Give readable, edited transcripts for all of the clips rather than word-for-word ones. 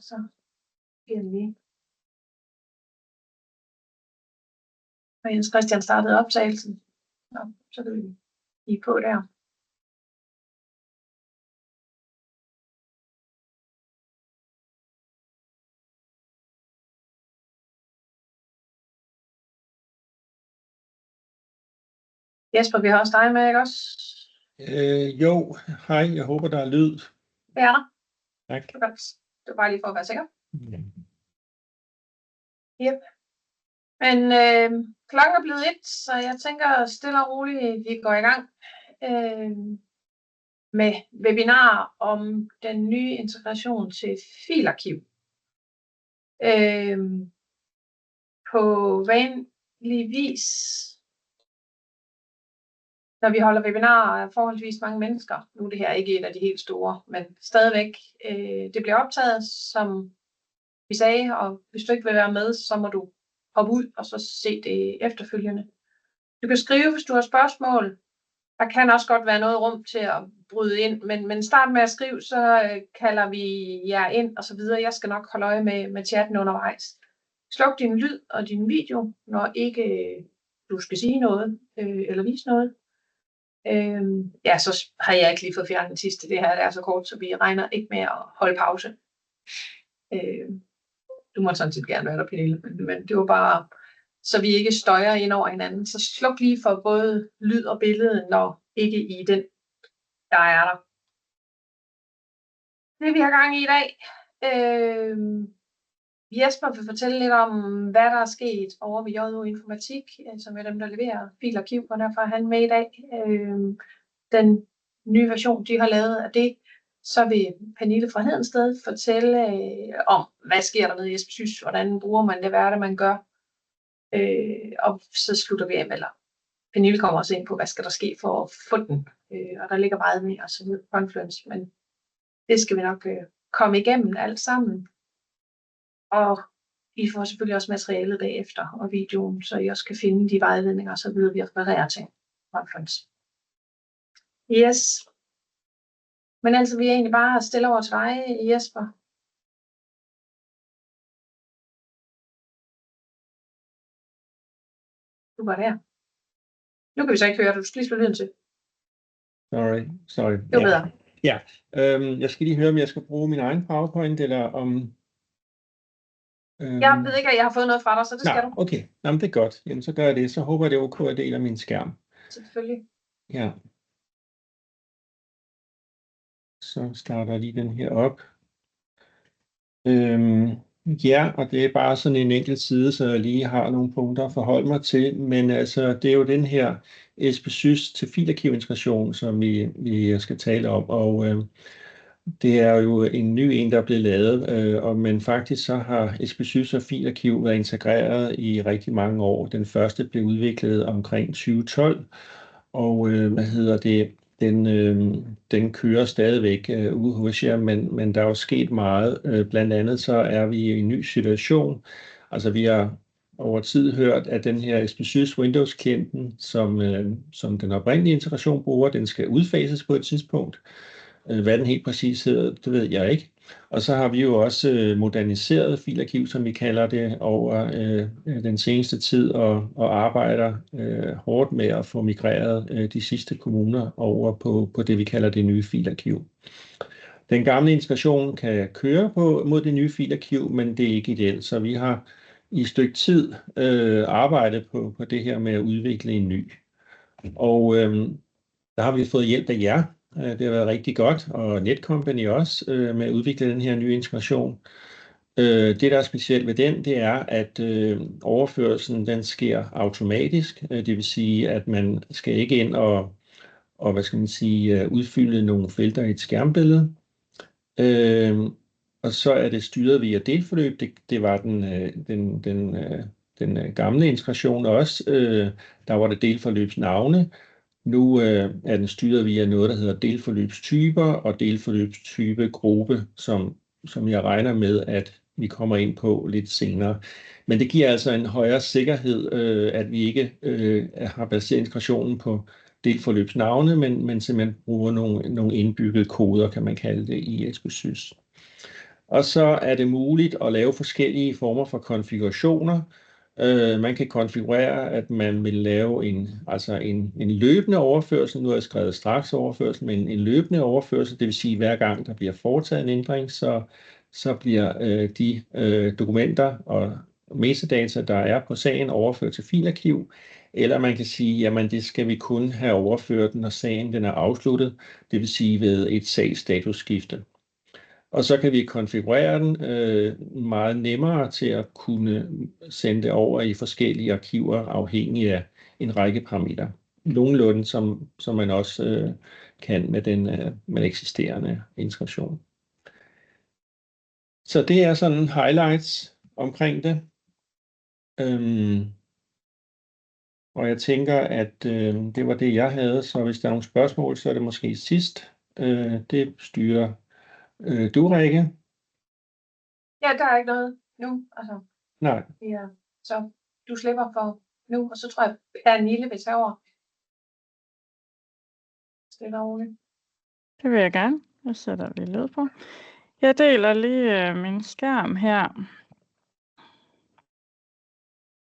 Så bliver det lige. Og Jens Christian startede optagelsen. Så kan vi lige på der. Jesper, vi har også dig med, ikke også? Jo, hej, jeg håber, der er lyd. Det er der. Tak. Det var bare lige for at være sikker. Ja. Yep. Men klokken er blevet 1, så jeg tænker stille og roligt, vi går i gang med webinar om den nye integration til filarkiv. På vanlig vis, når vi holder webinarer af forholdsvis mange mennesker, nu er det her ikke et af de helt store, men stadigvæk, det bliver optaget, som vi sagde, og hvis du ikke vil være med, så må du hoppe ud og så se det efterfølgende. Du kan skrive, hvis du har spørgsmål. Der kan også godt være noget rum til at bryde ind, men start med at skrive, så kalder vi jer ind og så videre. Jeg skal nok holde øje med chatten undervejs. Sluk din lyd og din video, når ikke du skal sige noget eller vise noget. Ja, så har jeg ikke lige fået fjernet den sidste. Det her er så kort, så vi regner ikke med at holde pause. Du må sådan set gerne være der, Pernille, men det var bare, så vi ikke støjer ind over hinanden. Så sluk lige for både lyd og billede, når ikke i den, der er der. Det vi har gang i dag. Jesper vil fortælle lidt om, hvad der er sket over ved JU Informatik, som er dem, der leverer filarkiv, og derfor er han med i dag. Den nye version, de har lavet af det. Så vil Pernille fra Hedensted fortælle om, hvad sker der nede i SPSys, hvordan bruger man det, hvad er det, man gør. Og så slutter vi af med, eller Pernille kommer også ind på, hvad skal der ske for at få den. Og der ligger meget mere og så videre på Confluence, men det skal vi nok komme igennem alt sammen. Og I får selvfølgelig også materialet bagefter og videoen, så I også kan finde de vejledninger, så videre vi refererer til Confluence. Yes. Men altså, vi er egentlig bare stille over til dig, Jesper. Du var der. Nu kan vi så ikke høre, du skal lige spille lyden til. Sorry. Det var bedre. Ja, jeg skal lige høre, om jeg skal bruge min egen PowerPoint, eller om... Jeg ved ikke, at jeg har fået noget fra dig, så det skal du. Okay, jamen, det er godt. Jamen, så gør jeg det. Så håber jeg, det er okay, at jeg deler min skærm. Selvfølgelig. Ja. Så starter jeg lige den her op. Ja, og det er bare sådan en enkelt side, så jeg lige har nogle punkter at forholde mig til. Men altså, det er jo den her SPSys til filarkivintegration, som vi skal tale om. Og det er jo en ny en, der er blevet lavet. Men faktisk så har SPSys og filarkiv været integreret i rigtig mange år. Den første blev udviklet omkring 2012. Og den kører stadigvæk ude hos jer, men der er jo sket meget. Blandt andet så er vi i en ny situation. Altså vi har over tid hørt, at den her SPSys Windows-klienten, som den oprindelige integration bruger, den skal udfases på et tidspunkt. Hvad den helt præcis hedder, det ved jeg ikke. Og så har vi jo også moderniseret filarkiv, som vi kalder det, over den seneste tid, og arbejder hårdt med at få migreret de sidste kommuner over på det, vi kalder det nye filarkiv. Den gamle integration kan køre mod det nye filarkiv, men det er ikke ideelt, så vi har i et stykke tid arbejdet på det her med at udvikle en ny. Og der har vi fået hjælp af jer. Det har været rigtig godt, og Netcompany også, med at udvikle den her nye integration. Det, der er specielt ved den, det er, at overførelsen den sker automatisk. Det vil sige, at man skal ikke ind og udfylde nogle felter i et skærmbillede. Og så er det styret via delforløb. Det var den gamle integration også. Der var det delforløbsnavne. Nu er den styret via noget, der hedder delforløbstyper og delforløbstypegruppe, som jeg regner med, at vi kommer ind på lidt senere. Men det giver altså en højere sikkerhed, at vi ikke har baseret integrationen på delforløbsnavne, men simpelthen bruger nogle indbyggede koder, kan man kalde det, i SPSys. Og så er det muligt at lave forskellige former for konfigurationer. Man kan konfigurere, at man vil lave en løbende overførsel. Nu har jeg skrevet straks overførsel, men en løbende overførsel, det vil sige, at hver gang der bliver foretaget en ændring, så bliver de dokumenter og metadata, der er på sagen, overført til filarkiv. Eller man kan sige, jamen det skal vi kun have overført, når sagen den er afsluttet, det vil sige ved et sagsstatusskifte. Og så kan vi konfigurere den meget nemmere til at kunne sende det over i forskellige arkiver, afhængig af en række parametre. Nogenlunde som man også kan med den eksisterende integration. Så det er sådan highlights omkring det. Og jeg tænker, at det var det, jeg havde. Så hvis der er nogle spørgsmål, så er det måske sidst. Det styrer du, Rikke? Ja, der er ikke noget nu. Altså, Nej. ja, så du slipper for nu, og så tror jeg, Pernille vil tage over. Stille og roligt. Det vil jeg gerne. Jeg sætter lige lyd på. Jeg deler lige min skærm her.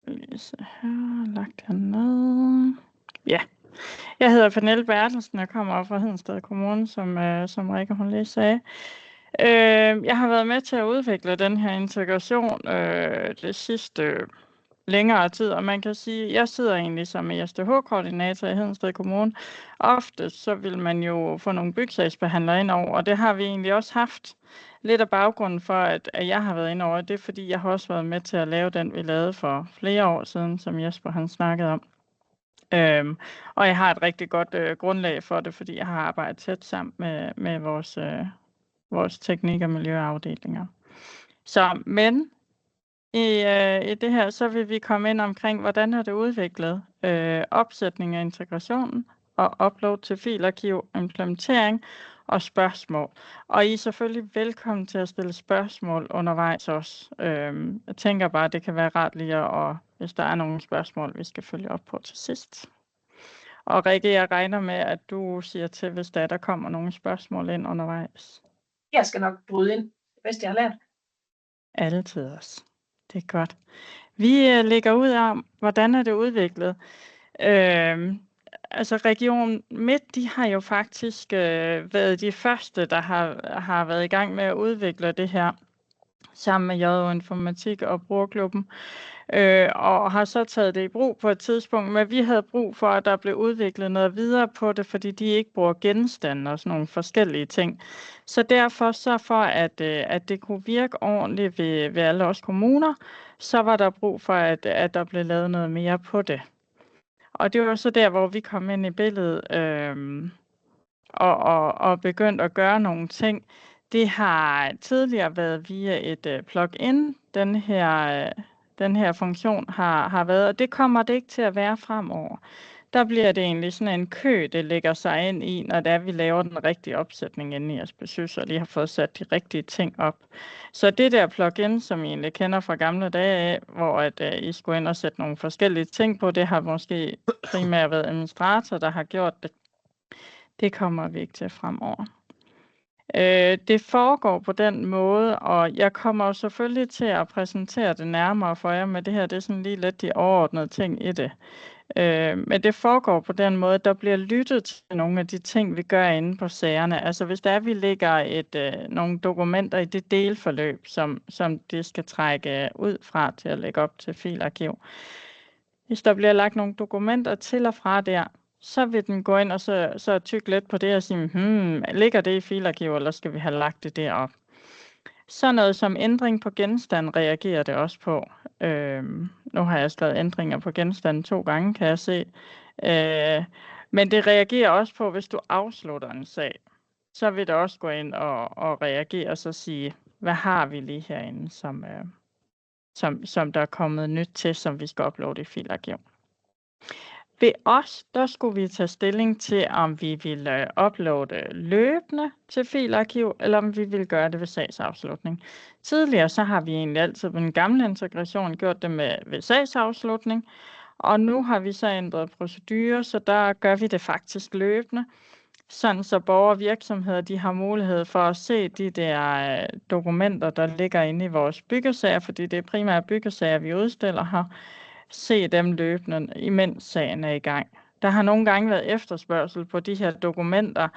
Lige så her, lagt hernede. Ja, jeg hedder Pernille Bertelsen, jeg kommer op fra Hedensted Kommune, som Rikke hun lige sagde. Jeg har været med til at udvikle den her integration det sidste længere tid, og man kan sige, at jeg sidder egentlig som SDH-koordinator i Hedensted Kommune. Ofte så vil man jo få nogle byggesagsbehandlere ind over, og det har vi egentlig også haft. Lidt af baggrunden for, at jeg har været ind over, det er fordi, jeg har også været med til at lave den, vi lavede for flere år siden, som Jesper han snakkede om. Og jeg har et rigtig godt grundlag for det, fordi jeg har arbejdet tæt sammen med vores teknik- og miljøafdelinger. Men i det her, så vil vi komme ind omkring, hvordan er det udviklet, opsætning af integrationen og upload til filarkiv, implementering og spørgsmål. Og I er selvfølgelig velkommen til at stille spørgsmål undervejs også. Jeg tænker bare, at det kan være rart lige at, hvis der er nogle spørgsmål, vi skal følge op på til sidst. Og Rikke, jeg regner med, at du siger til, hvis der kommer nogle spørgsmål ind undervejs. Jeg skal nok bryde ind, hvis jeg har lært. Altid også. Det er godt. Vi lægger ud om, hvordan er det udviklet. Altså Region Midt, de har jo faktisk været de første, der har været i gang med at udvikle det her sammen med JO Informatik og Brugerklubben. Og har så taget det i brug på et tidspunkt, men vi havde brug for, at der blev udviklet noget videre på det, fordi de ikke bruger genstande og sådan nogle forskellige ting. Så derfor, så for at det kunne virke ordentligt ved alle os kommuner, så var der brug for, at der blev lavet noget mere på det. Og det var så der, hvor vi kom ind i billedet og begyndte at gøre nogle ting. Det har tidligere været via et plugin, den her funktion har været, og det kommer det ikke til at være fremover. Der bliver det egentlig sådan en kø, det lægger sig ind i, når det er, vi laver den rigtige opsætning inde i SBSys, og lige har fået sat de rigtige ting op. Så det der plugin, som I egentlig kender fra gamle dage af, hvor I skulle ind og sætte nogle forskellige ting på, det har måske primært været administrator, der har gjort det. Det kommer vi ikke til fremover. Det foregår på den måde, og jeg kommer jo selvfølgelig til at præsentere det nærmere for jer, men det her det er sådan lige lidt de overordnede ting i det. Men det foregår på den måde, der bliver lyttet til nogle af de ting, vi gør inde på sagerne. Altså hvis der er, vi lægger nogle dokumenter i det delforløb, som det skal trække ud fra til at lægge op til filarkiv. Hvis der bliver lagt nogle dokumenter til og fra der, så vil den gå ind og så tykke lidt på det og sige, ligger det i filarkiv, eller skal vi have lagt det derop? Så noget som ændring på genstand reagerer det også på. Nu har jeg skrevet ændringer på genstanden 2 gange, kan jeg se. Men det reagerer også på, hvis du afslutter en sag. Så vil det også gå ind og reagere og så sige, hvad har vi lige herinde, som der er kommet nyt til, som vi skal uploade i filarkiv. Ved os, der skulle vi tage stilling til, om vi ville uploade løbende til filarkiv, eller om vi ville gøre det ved sagsafslutning. Tidligere så har vi egentlig altid med den gamle integration gjort det ved sagsafslutning, og nu har vi så ændret procedurer, så der gør vi det faktisk løbende. sådan så borgere og virksomheder de har mulighed for at se de der dokumenter, der ligger inde i vores byggesager, fordi det er primært byggesager, vi udstiller her, se dem løbende, imens sagen er i gang. Der har nogle gange været efterspørgsel på de her dokumenter,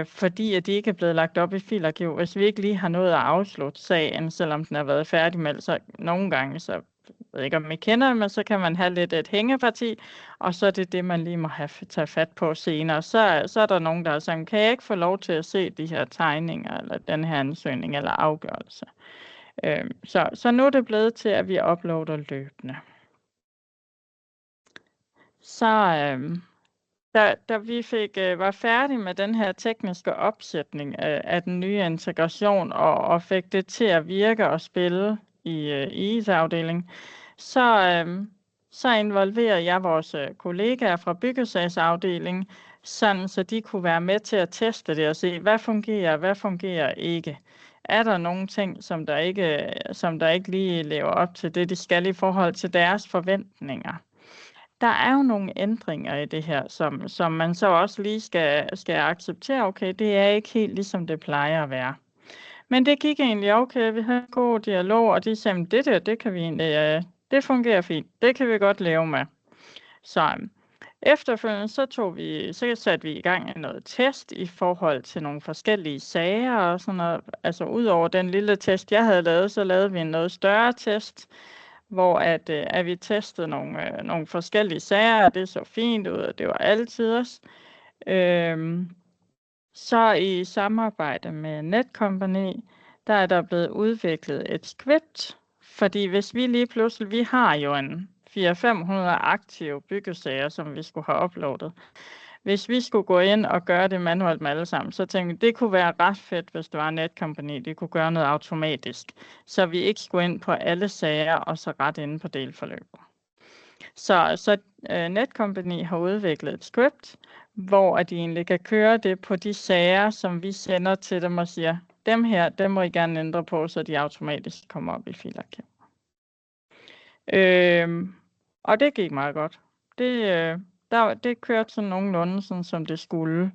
fordi at de ikke er blevet lagt op i filarkiv. Hvis vi ikke lige har nået at afslutte sagen, selvom den har været færdigmeldt, så nogle gange, så jeg ved ikke om I kender, men så kan man have lidt et hængeparti, og så er det, man lige må tage fat på senere. Så er der nogen, der har sagt, kan jeg ikke få lov til at se de her tegninger, eller den her ansøgning, eller afgørelse. Så nu er det blevet til, at vi uploader løbende. Så da vi var færdige med den her tekniske opsætning af den nye integration, og fik det til at virke og spille i IT-afdelingen, så involverede jeg vores kollegaer fra byggesagsafdelingen, sådan så de kunne være med til at teste det og se, hvad fungerer ikke. Er der nogle ting, som der ikke lige lever op til det, de skal i forhold til deres forventninger? Der er jo nogle ændringer i det her, som man så også lige skal acceptere. Okay, det er ikke helt ligesom det plejer at være. Men det gik egentlig okay. Vi havde en god dialog, og de sagde, det kan vi egentlig, det fungerer fint. Det kan vi godt leve med. Så efterfølgende så satte vi i gang med noget test i forhold til nogle forskellige sager og sådan noget. Altså ud over den lille test, jeg havde lavet, så lavede vi en noget større test, hvor at vi testede nogle forskellige sager, og det så fint ud, og det var altiders. Så i samarbejde med Netcompany, der er der blevet udviklet et script, fordi hvis vi lige pludselig, vi har jo en 400-500 aktive byggesager, som vi skulle have uploadet. Hvis vi skulle gå ind og gøre det manuelt med alle sammen, så tænkte jeg, det kunne være ret fedt, hvis det var Netcompany, de kunne gøre noget automatisk, så vi ikke skulle ind på alle sager og så ret inde på delforløbet. Så Netcompany har udviklet et script, hvor de egentlig kan køre det på de sager, som vi sender til dem og siger, dem her, dem må I gerne ændre på, så de automatisk kommer op i filarkiv. Og det gik meget godt. Det kørte sådan nogenlunde, sådan som det skulle.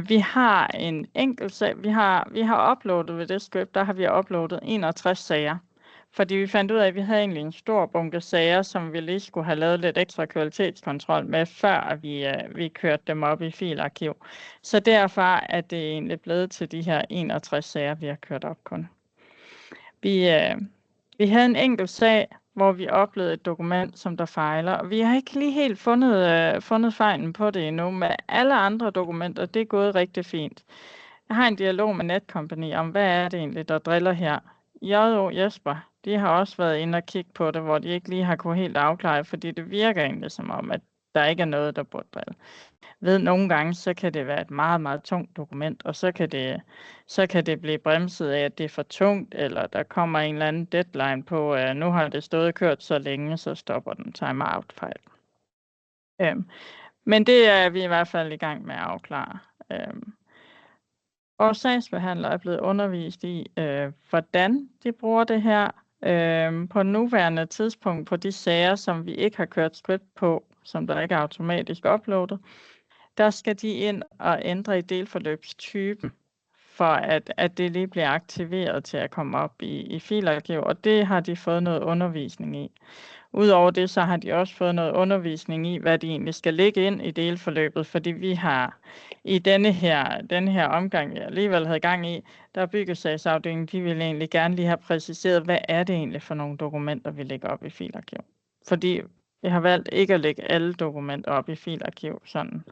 Vi har en enkelt sag. Vi har uploadet ved det script, der har vi uploadet 61 sager. Fordi vi fandt ud af, at vi havde egentlig en stor bunke sager, som vi lige skulle have lavet lidt ekstra kvalitetskontrol med, før vi kørte dem op i filarkiv. Så derfor er det egentlig blevet til de her 61 sager, vi har kørt op kun. Vi havde en enkelt sag, hvor vi oplevede et dokument, som der fejler. Og vi har ikke lige helt fundet fejlen på det endnu. Med alle andre dokumenter, det er gået rigtig fint. Jeg har en dialog med Netcompany om, hvad er det egentlig, der driller her. J.O. Jesper, de har også været inde og kigge på det, hvor de ikke lige har kunnet helt afklare, fordi det virker egentlig som om, at der ikke er noget, der burde drille. Ved nogle gange, så kan det være et meget, meget tungt dokument, og så kan det blive bremset af, at det er for tungt, eller der kommer en eller anden deadline på, nu har det stået kørt så længe, så stopper den timeout-fejl. Men det er vi i hvert fald i gang med at afklare. Og sagsbehandlere er blevet undervist i, hvordan de bruger det her. På nuværende tidspunkt på de sager, som vi ikke har kørt script på, som der ikke er automatisk uploadet, der skal de ind og ændre i delforløbstypen, for at det lige bliver aktiveret til at komme op i filarkiv, og det har de fået noget undervisning i. Udover det, så har de også fået noget undervisning i, hvad de egentlig skal lægge ind i delforløbet, fordi vi har i denne her omgang, vi alligevel havde gang i, der byggesagsafdelingen, de ville egentlig gerne lige have præciseret, hvad er det egentlig for nogle dokumenter, vi lægger op i filarkiv. Fordi vi har valgt ikke at lægge alle dokumenter op i filarkiv, sådan,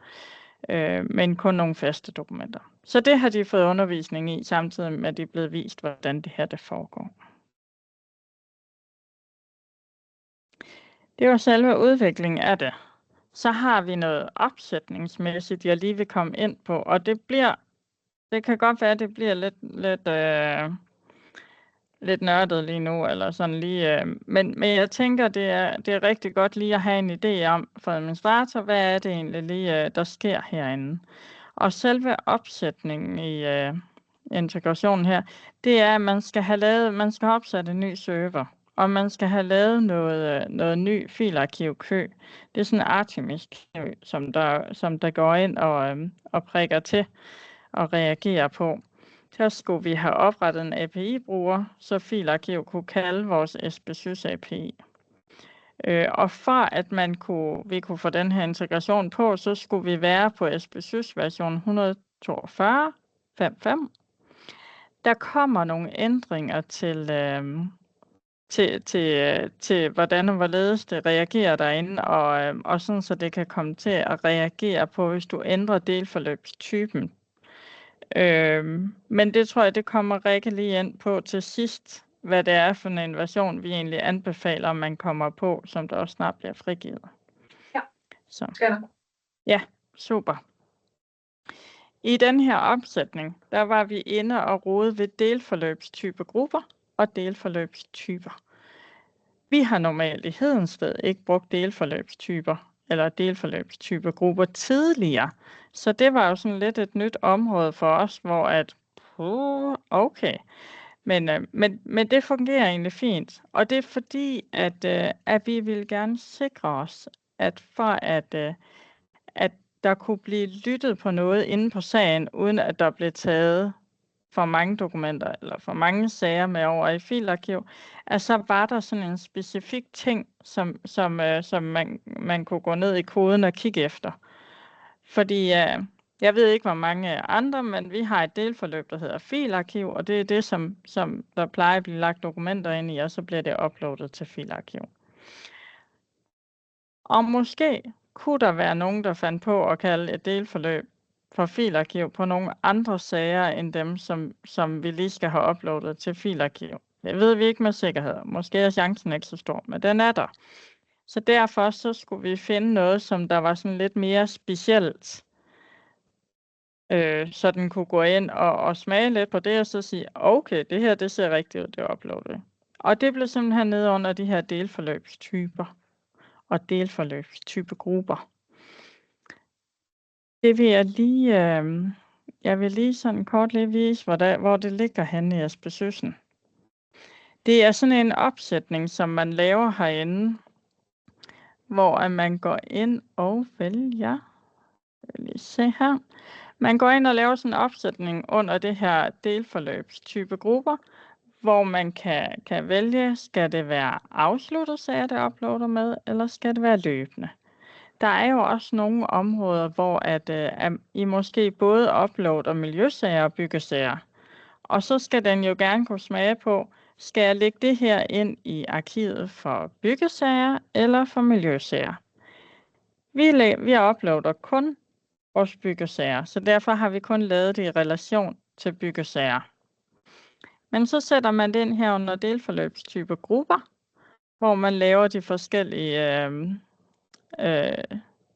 men kun nogle faste dokumenter. Så det har de fået undervisning i, samtidig med at de er blevet vist, hvordan det her det foregår. Det var selve udviklingen af det. Så har vi noget opsætningsmæssigt, jeg lige vil komme ind på, og det kan godt være, at det bliver lidt nørdet lige nu, eller sådan lige, men jeg tænker, det er rigtig godt lige at have en idé om for administrator, hvad er det egentlig lige, der sker herinde. Og selve opsætningen i integrationen her, det er, at man skal have opsat en ny server. og man skal have lavet noget ny filarkivkø. Det er sådan en Artemis-kø, som der går ind og prikker til og reagerer på. Så skulle vi have oprettet en API-bruger, så filarkiv kunne kalde vores SBSys API. Og for at vi kunne få den her integration på, så skulle vi være på SBSys version 142.5.5. Der kommer nogle ændringer til hvordan og hvorledes det reagerer derinde, og sådan så det kan komme til at reagere på, hvis du ændrer delforløbstypen. Men det tror jeg, det kommer Rikke lige ind på til sidst, hvad det er for en version, vi egentlig anbefaler, at man kommer på, som der også snart bliver frigivet. Ja, så. Skal der. Ja, super. I den her opsætning, der var vi inde og rode ved delforløbstypegrupper og delforløbstyper. Vi har normalt i Hedensted ikke brugt delforløbstyper eller delforløbstypegrupper tidligere, så det var jo sådan lidt et nyt område for os, hvor okay. Men det fungerer egentlig fint, og det er fordi, at vi vil gerne sikre os, at for at der kunne blive lyttet på noget inde på sagen, uden at der blev taget for mange dokumenter eller for mange sager med over i filarkiv, at så var der sådan en specifik ting, som man kunne gå ned i koden og kigge efter. Fordi jeg ved ikke, hvor mange andre, men vi har et delforløb, der hedder filarkiv, og det er det, som der plejer at blive lagt dokumenter ind i, og så bliver det uploadet til filarkiv. Og måske kunne der være nogen, der fandt på at kalde et delforløb for filarkiv på nogle andre sager, end dem, som vi lige skal have uploadet til filarkiv. Det ved vi ikke med sikkerhed. Måske er chancen ikke så stor, men den er der. Så derfor så skulle vi finde noget, som der var sådan lidt mere specielt, så den kunne gå ind og smage lidt på det, og så sige, okay, det her, det ser rigtigt ud, det er uploadet. Og det blev simpelthen nede under de her delforløbstyper og delforløbstypegrupper. Det vil jeg vil lige sådan kort lige vise, hvor det ligger henne i SBSysen. Det er sådan en opsætning, som man laver herinde, hvor man går ind og vælger, jeg vil lige se her, man går ind og laver sådan en opsætning under det her delforløbstype grupper, hvor man kan vælge, skal det være afsluttet sager, det uploader med, eller skal det være løbende. Der er jo også nogle områder, hvor I måske både uploader miljøsager og byggesager. Og så skal den jo gerne kunne smage på, skal jeg lægge det her ind i arkivet for byggesager eller for miljøsager. Vi uploader kun vores byggesager, så derfor har vi kun lavet det i relation til byggesager. Men så sætter man det ind her under delforløbstype grupper, hvor man laver de forskellige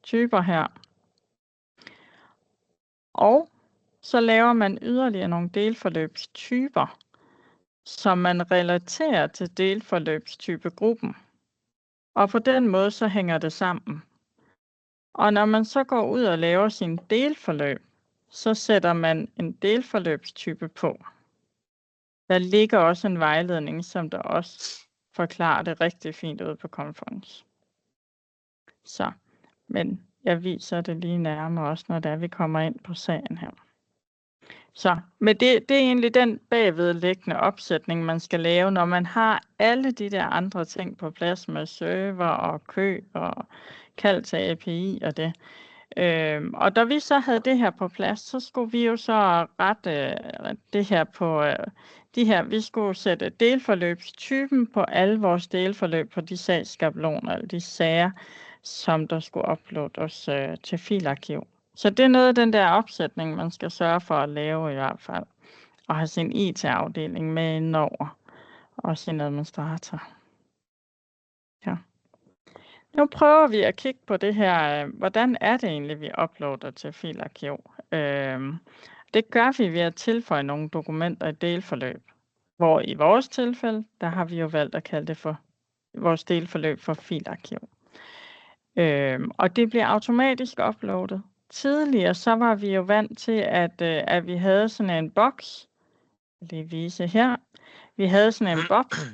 typer her. Og så laver man yderligere nogle delforløbstyper, som man relaterer til delforløbstypegruppen. Og på den måde så hænger det sammen. Og når man så går ud og laver sin delforløb, så sætter man en delforløbstype på. Der ligger også en vejledning, som der også forklarer det rigtig fint ud på Conference. Så, men jeg viser det lige nærmere også, når vi kommer ind på sagen her. Så, men det er egentlig den bagvedliggende opsætning, man skal lave, når man har alle de der andre ting på plads med server og kø og kald til API og det. Og da vi så havde det her på plads, så skulle vi jo så rette det her på de her. Vi skulle sætte delforløbstypen på alle vores delforløb på de sagsskabeloner eller de sager, som der skulle uploades til filarkiv. Så det er noget af den der opsætning, man skal sørge for at lave i hvert fald. Og have sin IT-afdeling med indover. Og sin administrator. Ja. Nu prøver vi at kigge på det her. Hvordan er det egentlig, vi uploader til filarkiv? Det gør vi ved at tilføje nogle dokumenter i delforløb. Hvor i vores tilfælde, der har vi jo valgt at kalde det for vores delforløb for filarkiv. Og det bliver automatisk uploadet. Tidligere så var vi jo vant til, at vi havde sådan en boks, lige vise her, Vi havde sådan en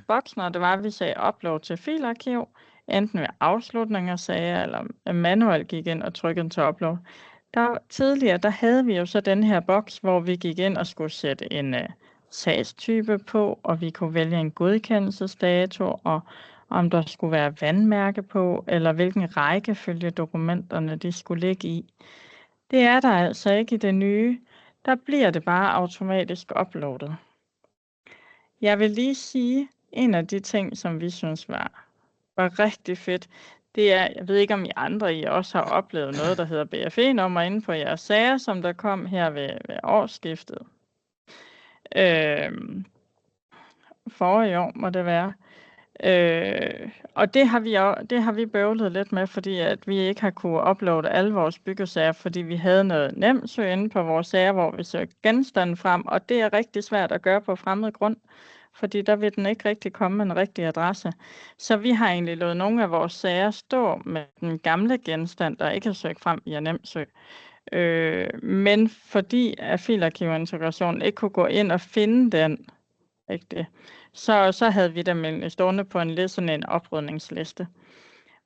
boks, når det var, vi sagde upload til filarkiv, enten ved afslutning af sager, eller manuelt gik ind og trykkede til upload. Tidligere, der havde vi jo så den her boks, hvor vi gik ind og skulle sætte en sagstype på, og vi kunne vælge en godkendelsesdato, og om der skulle være vandmærke på, eller hvilken rækkefølge dokumenterne de skulle ligge i. Det er der altså ikke i det nye. Der bliver det bare automatisk uploadet. Jeg vil lige sige, en af de ting, som vi synes var rigtig fedt, det er, jeg ved ikke om I andre også har oplevet noget, der hedder BFE-nummer inde på jeres sager, som der kom her ved årsskiftet. Forrige år må det være. Og det har vi bøvlet lidt med, fordi at vi ikke har kunne uploade alle vores byggesager, fordi vi havde noget nemt søge inde på vores sager, hvor vi søgte genstanden frem, og det er rigtig svært at gøre på fremmed grund, fordi der vil den ikke rigtig komme med en rigtig adresse. Så vi har egentlig ladet nogle af vores sager stå med den gamle genstand, der ikke er søgt frem via NemSøg. Men fordi at filarkivintegrationen ikke kunne gå ind og finde den, ikke? Så havde vi dem stående på sådan en oprydningsliste.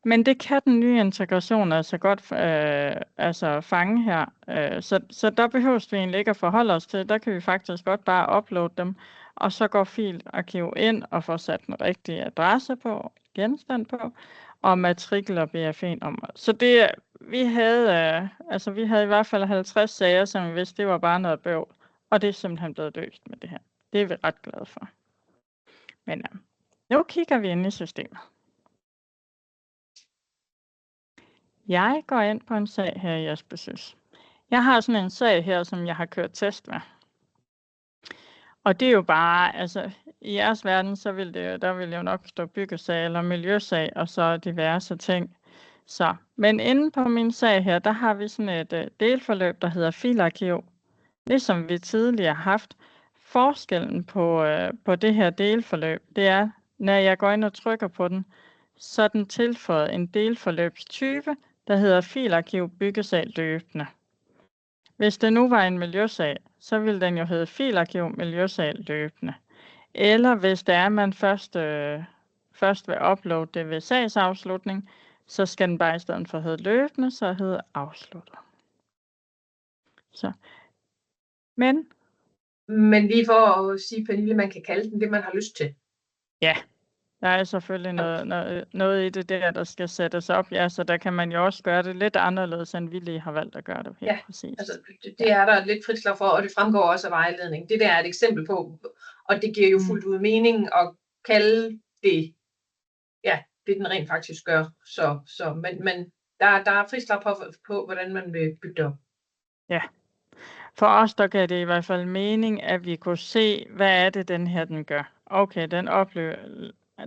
Men det kan den nye integration altså godt fange her. Så der behøves vi egentlig ikke at forholde os til. Der kan vi faktisk godt bare uploade dem, og så går filarkiv ind og får sat den rigtige adresse på, genstand på, og matrikel og BFE-nummer. Så vi havde i hvert fald 50 sager, som vi vidste, det var bare noget bøvl, og det er simpelthen blevet løst med det her. Det er vi ret glade for. Men nu kigger vi ind i systemet. Jeg går ind på en sag her i Jespersøs. Jeg har sådan en sag her, som jeg har kørt test med. Og det er jo bare, i jeres verden, der vil jo nok stå byggesag eller miljøsag, og så diverse ting. Men inde på min sag her, der har vi sådan et delforløb, der hedder filarkiv. Ligesom vi tidligere har haft. Forskellen på det her delforløb, det er, når jeg går ind og trykker på den, så er den tilføjet en delforløbstype, der hedder filarkiv byggesag løbende. Hvis det nu var en miljøsag, så ville den jo hedde filarkiv miljøsag løbende. Eller hvis det er, at man først vil uploade det ved sagsafslutning, så skal den bare i stedet for hedde løbende, så hedde afsluttet. Men lige for at sige, Pernille, man kan kalde den det, man har lyst til. Ja, der er selvfølgelig noget i det der skal sættes op. Ja, så der kan man jo også gøre det lidt anderledes, end vi lige har valgt at gøre det. Ja, præcis. Det er der lidt frit slag for, og det fremgår også af vejledning. Det der er et eksempel på, og det giver jo fuldt ud mening at kalde det, det den rent faktisk gør. Men der er frit slag på, hvordan man vil bygge det op. Ja. For os, der gav det i hvert fald mening, at vi kunne se, hvad er det, den her den gør. Okay,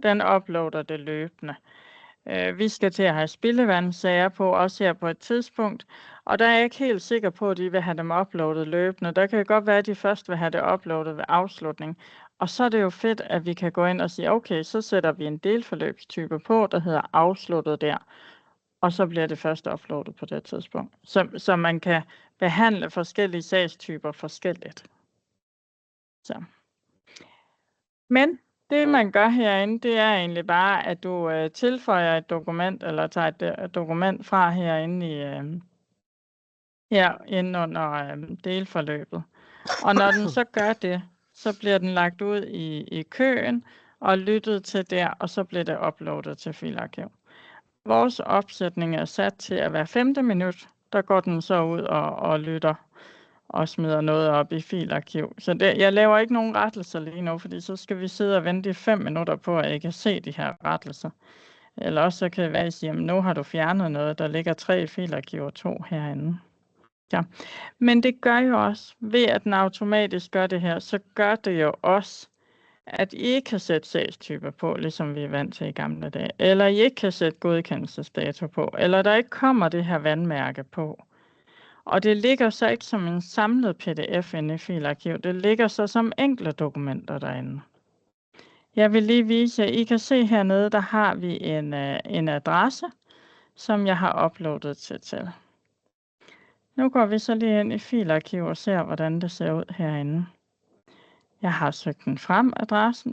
den uploader det løbende. Vi skal til at have spildevandssager på, også her på et tidspunkt. Og der er jeg ikke helt sikker på, at de vil have dem uploadet løbende. Der kan godt være, at de først vil have det uploadet ved afslutning. Og så er det jo fedt, at vi kan gå ind og sige, okay, så sætter vi en delforløbstype på, der hedder afsluttet der. Og så bliver det først uploadet på det tidspunkt. Så man kan behandle forskellige sagstyper forskelligt. Men det man gør herinde, det er egentlig bare, at du tilføjer et dokument, eller tager et dokument fra herinde herinde under delforløbet. Og når den så gør det, så bliver den lagt ud i køen og lyttet til der, og så bliver det uploadet til filarkiv. Vores opsætning er sat til at hver 5. minut, der går den så ud og lytter og smider noget op i filarkiv. Så jeg laver ikke nogen rettelser lige nu, fordi så skal vi sidde og vente i 5 minutter på, at I kan se de her rettelser. Eller også så kan det være, at I siger, nu har du fjernet noget, der ligger 3 i filarkiv og 2 herinde. Ja. Men det gør jo også, ved at den automatisk gør det her, så gør det jo også, at I ikke kan sætte sagstyper på, ligesom vi er vant til i gamle dage. Eller I ikke kan sætte godkendelsesdato på. Eller der ikke kommer det her vandmærke på. Og det ligger så ikke som en samlet pdf inde i filarkiv. Det ligger så som enkelte dokumenter derinde. Jeg vil lige vise jer. I kan se hernede, der har vi en adresse, som jeg har uploadet til. Nu går vi så lige ind i filarkiv og ser, hvordan det ser ud herinde. Jeg har søgt den frem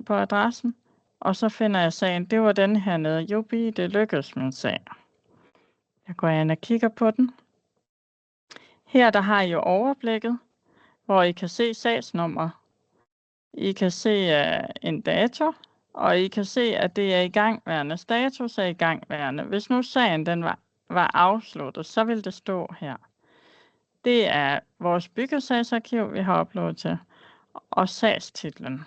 på adressen, og så finder jeg sagen. Det var den her nede. Jubi, det lykkedes min sag. Jeg går ind og kigger på den. Her der har I jo overblikket, hvor I kan se sagsnummer. I kan se en dato, og I kan se, at det er igangværende. Status er igangværende. Hvis nu sagen den var afsluttet, så vil det stå her. Det er vores byggesagsarkiv, vi har uploadet til, og sagstitlen.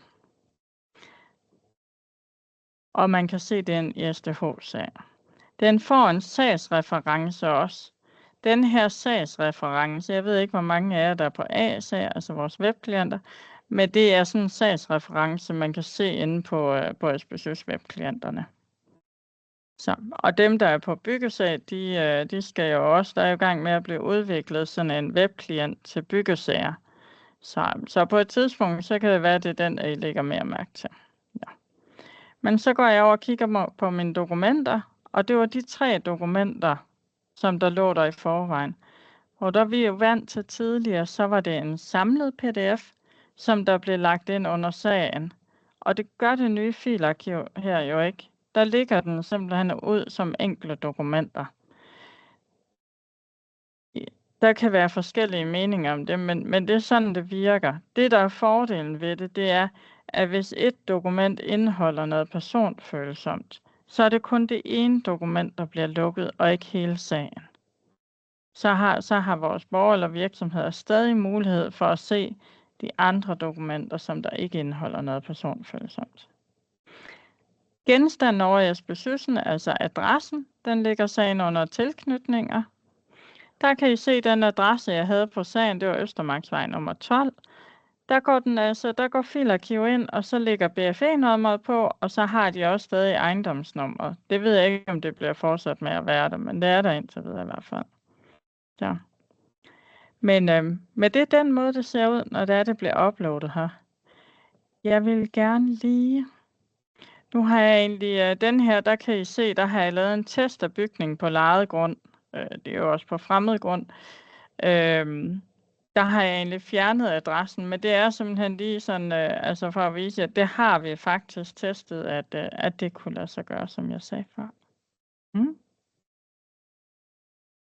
Og man kan se den i SDH-sag. Den får en sagsreference også. Den her sagsreference, jeg ved ikke, hvor mange af jer, der er på A-sag, altså vores webklienter, men det er sådan en sagsreference, man kan se inde på SBSys webklienterne. Så, og dem, der er på byggesag, de skal jo også, der er jo i gang med at blive udviklet sådan en webklient til byggesager. Så på et tidspunkt, så kan det være, at det er den, I lægger mere mærke til. Ja. Men så går jeg over og kigger på mine dokumenter, og det var de 3 dokumenter, som der lå der i forvejen. Og der vi jo vant til tidligere, så var det en samlet pdf, som der blev lagt ind under sagen. Og det gør det nye filarkiv her jo ikke. Der ligger den simpelthen ud som enkelte dokumenter. Der kan være forskellige meninger om det, men det er sådan, det virker. Det, der er fordelen ved det, det er, at hvis et dokument indeholder noget personfølsomt, så er det kun det ene dokument, der bliver lukket, og ikke hele sagen. Så har vores borgere eller virksomheder stadig mulighed for at se de andre dokumenter, som der ikke indeholder noget personfølsomt. Genstanden over i SBSYS'en, altså adressen, den ligger sagen under tilknytninger. Der kan I se den adresse, jeg havde på sagen, det var Østermarksvej nummer 12. Der går filarkiv ind, og så ligger BFE-nummeret på, og så har de også stadig ejendomsnummer. Det ved jeg ikke, om det bliver fortsat med at være der, men det er der indtil videre i hvert fald. Ja. Men det er den måde, det ser ud, når det bliver uploadet her. Jeg vil gerne lige... Nu har jeg egentlig den her, der kan I se, der har jeg lavet en test af bygningen på lejet grund. Det er jo også på fremmed grund. Der har jeg egentlig fjernet adressen, men det er simpelthen lige sådan, altså for at vise, at det har vi faktisk testet, at det kunne lade sig gøre, som jeg sagde før.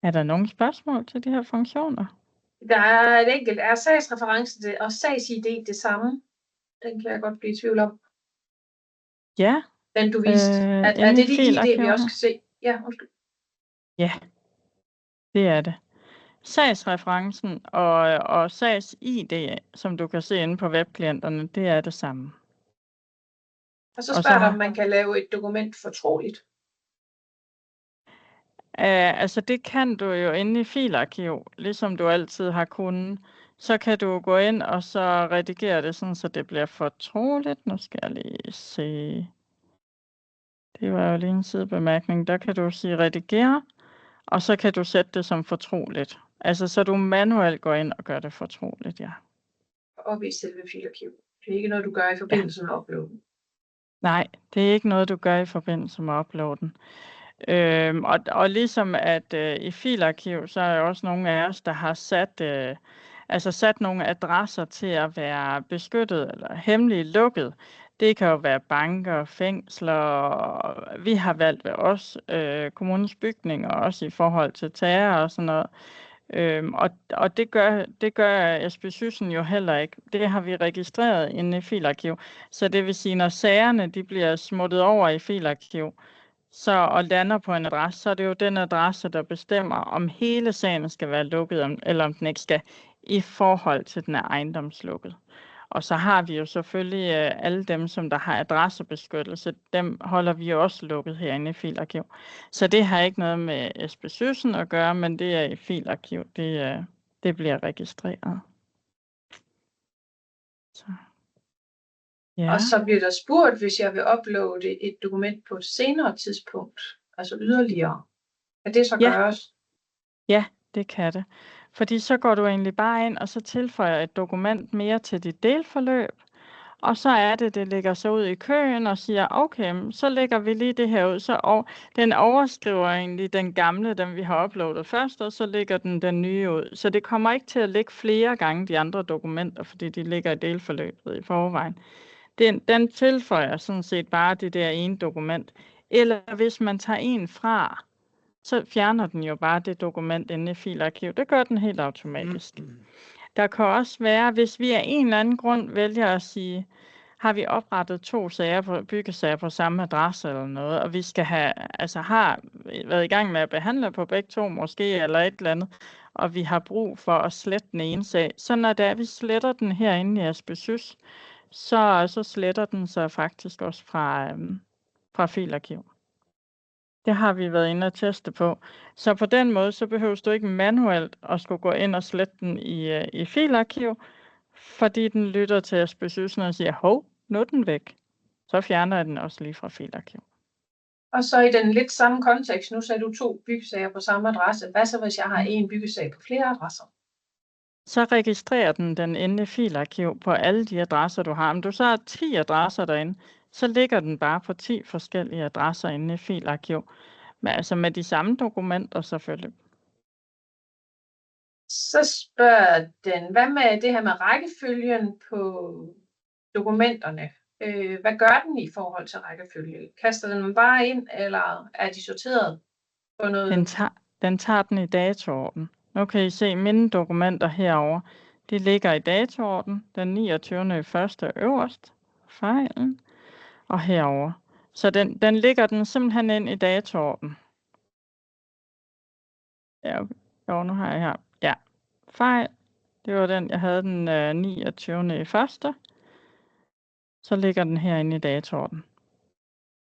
Er der nogle spørgsmål til de her funktioner? Der er et enkelt. Er sagsreference og sags-ID det samme? Den kan jeg godt blive i tvivl om. Ja. Den du viste. Er det de ID, vi også kan se? Ja, undskyld. Ja, det er det. Sagsreferencen og sags-ID, som du kan se inde på webklienterne, det er det samme. Og så spørger der, om man kan lave et dokument fortroligt. Altså det kan du jo inde i filarkiv, ligesom du altid har kunnet. Så kan du gå ind og så redigere det sådan, så det bliver fortroligt. Nu skal jeg lige se. Det var jo lige en sidebemærkning. Der kan du sige redigere, og så kan du sætte det som fortroligt. Altså så du manuelt går ind og gør det fortroligt, ja. Og i selve filarkiv. Det er ikke noget, du gør i forbindelse med uploaden. Nej, det er ikke noget, du gør i forbindelse med uploaden. Og ligesom at i filarkiv, så er der også nogle af os, der har sat nogle adresser til at være beskyttet eller hemmeligt lukket. Det kan jo være banker, fængsler, vi har valgt ved os, kommunens bygninger, også i forhold til terror og sådan noget. Og det gør SBSYS'en jo heller ikke. Det har vi registreret inde i filarkiv. Så det vil sige, når sagerne de bliver smuttet over i filarkiv, og lander på en adresse, så er det jo den adresse, der bestemmer, om hele sagen skal være lukket, eller om den ikke skal, i forhold til den er ejendomslukket. Og så har vi jo selvfølgelig alle dem, som der har adressebeskyttelse, dem holder vi jo også lukket herinde i filarkiv. Så det har ikke noget med SBSYS'en at gøre, men det er i filarkiv, det bliver registreret. Så. Ja. Og så bliver der spurgt, hvis jeg vil uploade et dokument på et senere tidspunkt, altså yderligere. Kan det så gøres? Ja, det kan det. Fordi så går du egentlig bare ind, og så tilføjer et dokument mere til dit delforløb, Og så er det ligger så ud i køen og siger, okay, så lægger vi lige det her ud. Den overskriver egentlig den gamle, den vi har uploadet først, og så lægger den nye ud. Så det kommer ikke til at ligge flere gange de andre dokumenter, fordi de ligger i delforløbet i forvejen. Den tilføjer sådan set bare det der ene dokument. Eller hvis man tager en fra, så fjerner den jo bare det dokument inde i filarkiv. Det gør den helt automatisk. Der kan også være, hvis vi af en eller anden grund vælger at sige, har vi oprettet 2 byggesager på samme adresse eller noget, og vi skal har været i gang med at behandle på begge 2 måske, eller et eller andet, og vi har brug for at slette den ene sag. Så når vi sletter den herinde i Asbesys, så sletter den sig faktisk også fra filarkiv. Det har vi været inde og teste på. Så på den måde, så behøver du ikke manuelt at skulle gå ind og slette den i filarkiv, fordi den lytter til Asbesysen og siger, hov, nu er den væk. Så fjerner jeg den også lige fra filarkiv. Og så i den lidt samme kontekst, nu sagde du 2 byggesager på samme adresse. Hvad så, hvis jeg har en byggesag på flere adresser? Så registrerer den inde i filarkiv på alle de adresser, du har. Om du så har 10 adresser derinde, så ligger den bare på 10 forskellige adresser inde i filarkiv. Men altså med de samme dokumenter selvfølgelig. Så spørger den, hvad med det her med rækkefølgen på dokumenterne? Hvad gør den i forhold til rækkefølge? Kaster den dem bare ind, eller er de sorteret på noget? Den tager den i datoorden. Nu kan I se mine dokumenter herover. De ligger i datoorden. Den 29. første øverst. Fejlen. Og herover. Så den ligger den simpelthen ind i datoorden. Ja, jo, nu har jeg her. Ja, fejl. Det var den, jeg havde den 29. i første. Så ligger den herinde i datoorden.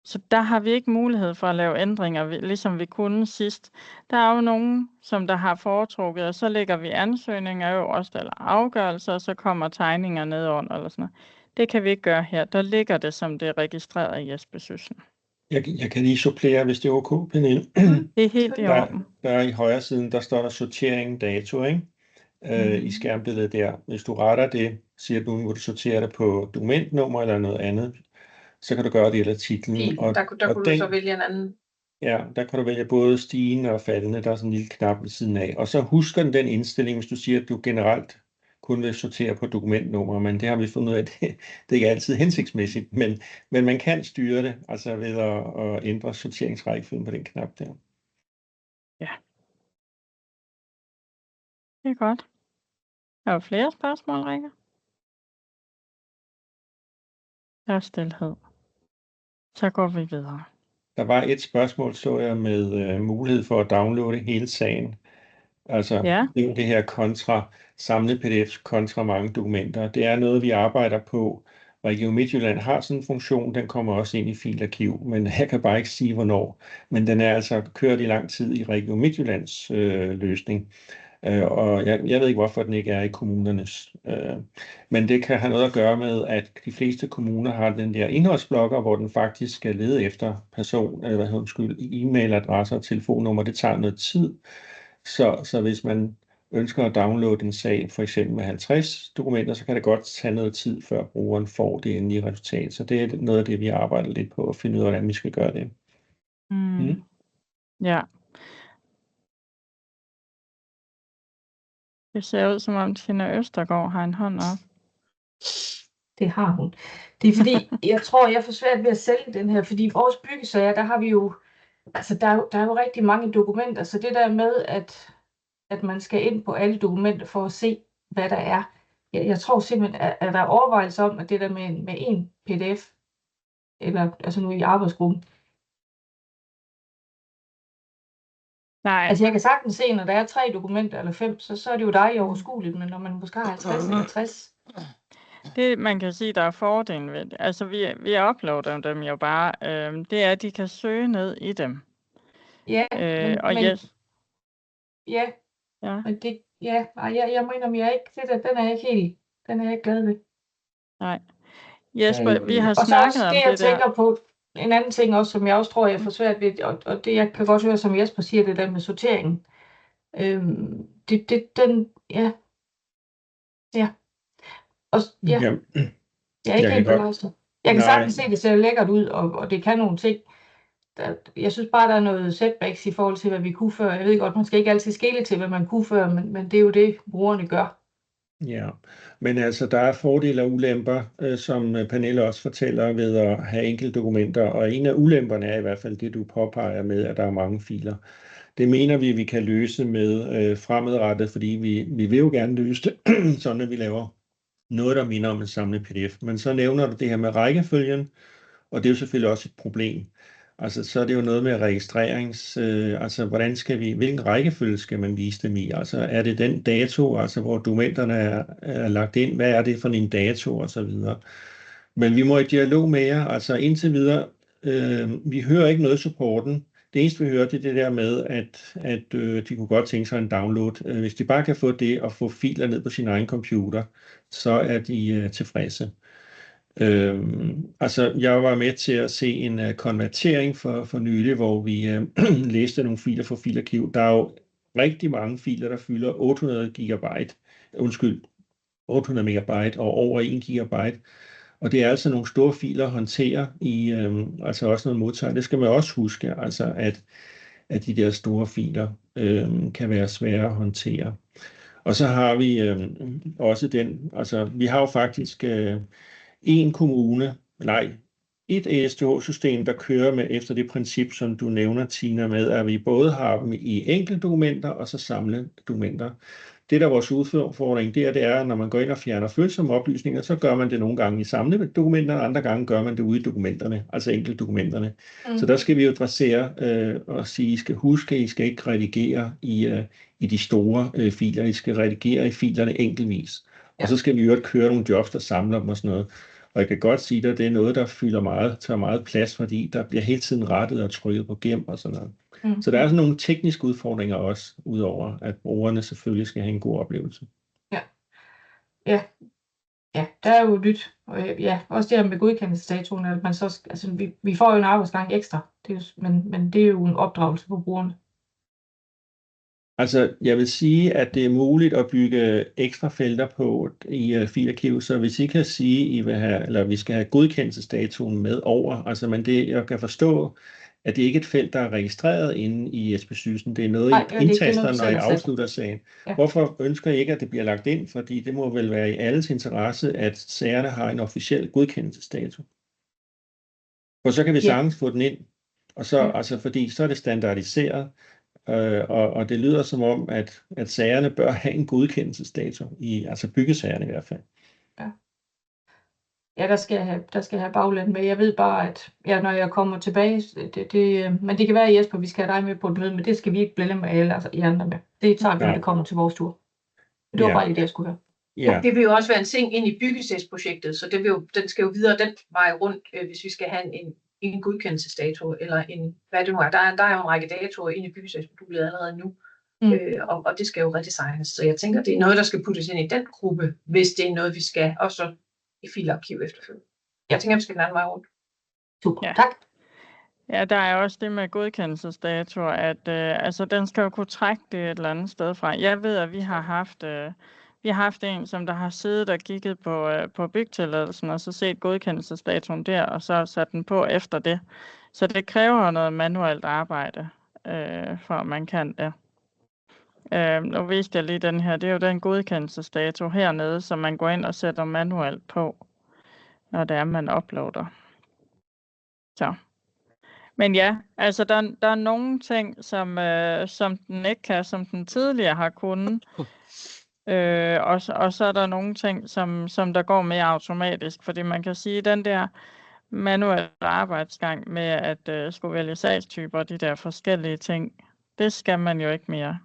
Så der har vi ikke mulighed for at lave ændringer, ligesom vi kunne sidst. Der er jo nogen, som der har foretrukket, og så lægger vi ansøgninger øverst eller afgørelser, og så kommer tegninger nedenunder eller sådan noget. Det kan vi ikke gøre her. Der ligger det, som det er registreret i Asbesysen. Jeg kan lige supplere, hvis det er OK, Pernille. Det er helt i orden. Der er i højre siden, der står der sortering dato, ikke? I skærmbilledet der. Hvis du retter det, siger du, hvor du sorterer det på dokumentnummer eller noget andet, så kan du gøre det eller titlen. Der kunne du så vælge en anden. Ja, der kan du vælge både stigende og faldende. Der er sådan en lille knap ved siden af. Og så husker den indstilling, hvis du siger, at du generelt kun vil sortere på dokumentnummer, men det har vi fundet ud af, det er ikke altid hensigtsmæssigt, men man kan styre det, altså ved at ændre sorteringsrækkefølgen på den knap der. Ja. Det er godt. Er der flere spørgsmål, Rikke? Der er stilhed. Så går vi videre. Der var et spørgsmål, så jeg, med mulighed for at downloade hele sagen. Altså, det er det her kontra samlet pdf kontra mange dokumenter. Det er noget, vi arbejder på. Region Midtjylland har sådan en funktion, den kommer også ind i filarkiv, men jeg kan bare ikke sige, hvornår. Men den er altså kørt i lang tid i Region Midtjyllands løsning. Og jeg ved ikke, hvorfor den ikke er i kommunernes. Men det kan have noget at gøre med, at de fleste kommuner har den der indholdsblokker, hvor den faktisk skal lede efter e-mailadresser og telefonnummer. Det tager noget tid. Så hvis man ønsker at downloade en sag, for eksempel med 50 dokumenter, så kan det godt tage noget tid, før brugeren får det endelige resultat. Så det er noget af det, vi arbejder lidt på, at finde ud af, hvordan vi skal gøre det. Ja. Det ser ud, som om Tina Østergaard har en hånd op. Det har hun. Det er fordi, jeg tror, jeg får svært ved at sælge den her, fordi i vores byggesager, der har vi jo, altså der er jo rigtig mange dokumenter, så det der med, at man skal ind på alle dokumenter for at se, hvad der er. Jeg tror simpelthen, at der er overvejelser om, at det der med en pdf, eller altså nu i arbejdsgruppen. Nej. Altså jeg kan sagtens se, når der er 3 dokumenter eller 5, så er det jo dig overskueligt, men når man måske har 50 eller 60. Det man kan sige, der er fordelen ved det. Altså vi uploader dem jo bare. Det er, at de kan søge ned i dem. Ja, men det, jeg mener, den er jeg ikke glad ved. Nej. Jesper, vi har snakket om det der. Jeg tænker på en anden ting også, som jeg også tror, jeg får svært ved, og det jeg kan godt høre, som Jesper siger, det der med sorteringen. Og Jeg er ikke Jeg helt kan godt- begejstret. Jeg kan Nej. sagtens se, at det ser lækkert ud, og det kan nogle ting. Jeg synes bare, der er noget setbacks i forhold til, hvad vi kunne før. Jeg ved godt, man skal ikke altid skele til, hvad man kunne før, men det er jo det, brugerne gør. Ja, men altså der er fordele og ulemper, som Pernille også fortæller ved at have enkelte dokumenter, og en af ulemperne er i hvert fald det, du påpeger med, at der er mange filer. Det mener vi kan løse med fremadrettet, fordi vi vil jo gerne løse det, sådan at vi laver noget, der minder om en samlet pdf. Men så nævner du det her med rækkefølgen, og det er jo selvfølgelig også et problem. Altså, så er det jo noget med altså, hvilken rækkefølge skal man vise dem i? Altså, er det den dato, altså, hvor dokumenterne er lagt ind? Hvad er det for en dato, og så videre? Men vi må i dialog med jer, altså indtil videre, vi hører ikke noget i supporten. Det eneste, vi hører, det er det der med, at de kunne godt tænke sig en download. Hvis de bare kan få det og få filer ned på sin egen computer, så er de tilfredse. Altså, jeg var med til at se en konvertering for nylig, hvor vi læste nogle filer fra Filarkiv. Der er jo rigtig mange filer, der fylder 800 megabyte og over 1 gigabyte. Og det er altså nogle store filer at håndtere i, altså også noget modtager. Det skal man også huske, altså at de der store filer kan være svære at håndtere. Og så har vi også vi har jo faktisk et ESTH-system, der kører med efter det princip, som du nævner, Tina, med, at vi både har dem i enkelte dokumenter og så samle dokumenter. Det, der er vores udfordring, det er, når man går ind og fjerner følsomme oplysninger, så gør man det nogle gange i samlede dokumenter, og andre gange gør man det ude i dokumenterne, altså enkelte dokumenterne. Så der skal vi jo adressere og sige, I skal huske, at I skal ikke redigere i de store filer, I skal redigere i filerne enkeltvis. Og så skal vi jo køre nogle jobs, der samler dem og sådan noget. Og jeg kan godt sige, at det er noget, der tager meget plads, fordi der bliver hele tiden rettet og trykket på gem og sådan noget. Så der er sådan nogle tekniske udfordringer også, udover at brugerne selvfølgelig skal have en god oplevelse. Ja, der er jo nyt. Og også det her med godkendelsesdatoen, at man så, altså vi får jo en arbejdsgang ekstra, det er jo, men det er jo en opdragelse på brugerne. Altså, jeg vil sige, at det er muligt at bygge ekstra felter på i Filarkiv, så hvis I kan sige, vi skal have godkendelsesdatoen med over, altså, men det, jeg kan forstå, at det ikke er et felt, der er registreret inde i SPSYS'en. Det er noget, I indtaster, når I afslutter sagen. Ja. Hvorfor ønsker I ikke, at det bliver lagt ind? Fordi det må vel være i alles interesse, at sagerne har en officiel godkendelsesdato. For så kan vi sagtens få den ind, og så, fordi så er det standardiseret, og det lyder som om, at sagerne bør have en godkendelsesdato, altså byggesagerne i hvert fald. Ja, der skal have bagland med. Jeg ved bare, at når jeg kommer tilbage, men det kan være, Jesper, vi skal have dig med på et møde, men det skal vi ikke blande med alle i andre med. Det tager vi, når det kommer til vores tur. Det var bare lige det, jeg skulle høre. Ja. Det vil jo også være en ting ind i byggesagsprojektet, så den skal jo videre den vej rundt, hvis vi skal have en godkendelsesdato, eller hvad det nu er. Der er jo en række datoer ind i byggesagsmodulet allerede nu, og det skal jo redesignes. Så jeg tænker, det er noget, der skal puttes ind i den gruppe, hvis det er noget, vi skal også i filarkiv efterfølgende. Jeg tænker, vi skal den anden vej rundt. Super, tak. Ja, der er også det med godkendelsesdato, at den skal jo kunne trække det et eller andet sted fra. Jeg ved, at vi har haft en, som der har siddet og kigget på bygtilladelsen, og så set godkendelsesdatoen der, og så sat den på efter det. Så det kræver noget manuelt arbejde, for at man kan det. Nu viste jeg lige den her, det er jo den godkendelsesdato hernede, som man går ind og sætter manuelt på, når det er, man uploader. Så. Men ja, altså der er nogle ting, som den ikke kan, som den tidligere har kunnet. Og så er der nogle ting, som der går mere automatisk, fordi man kan sige, at den der manuelle arbejdsgang med at skulle vælge sagstyper og de der forskellige ting, det skal man jo ikke mere.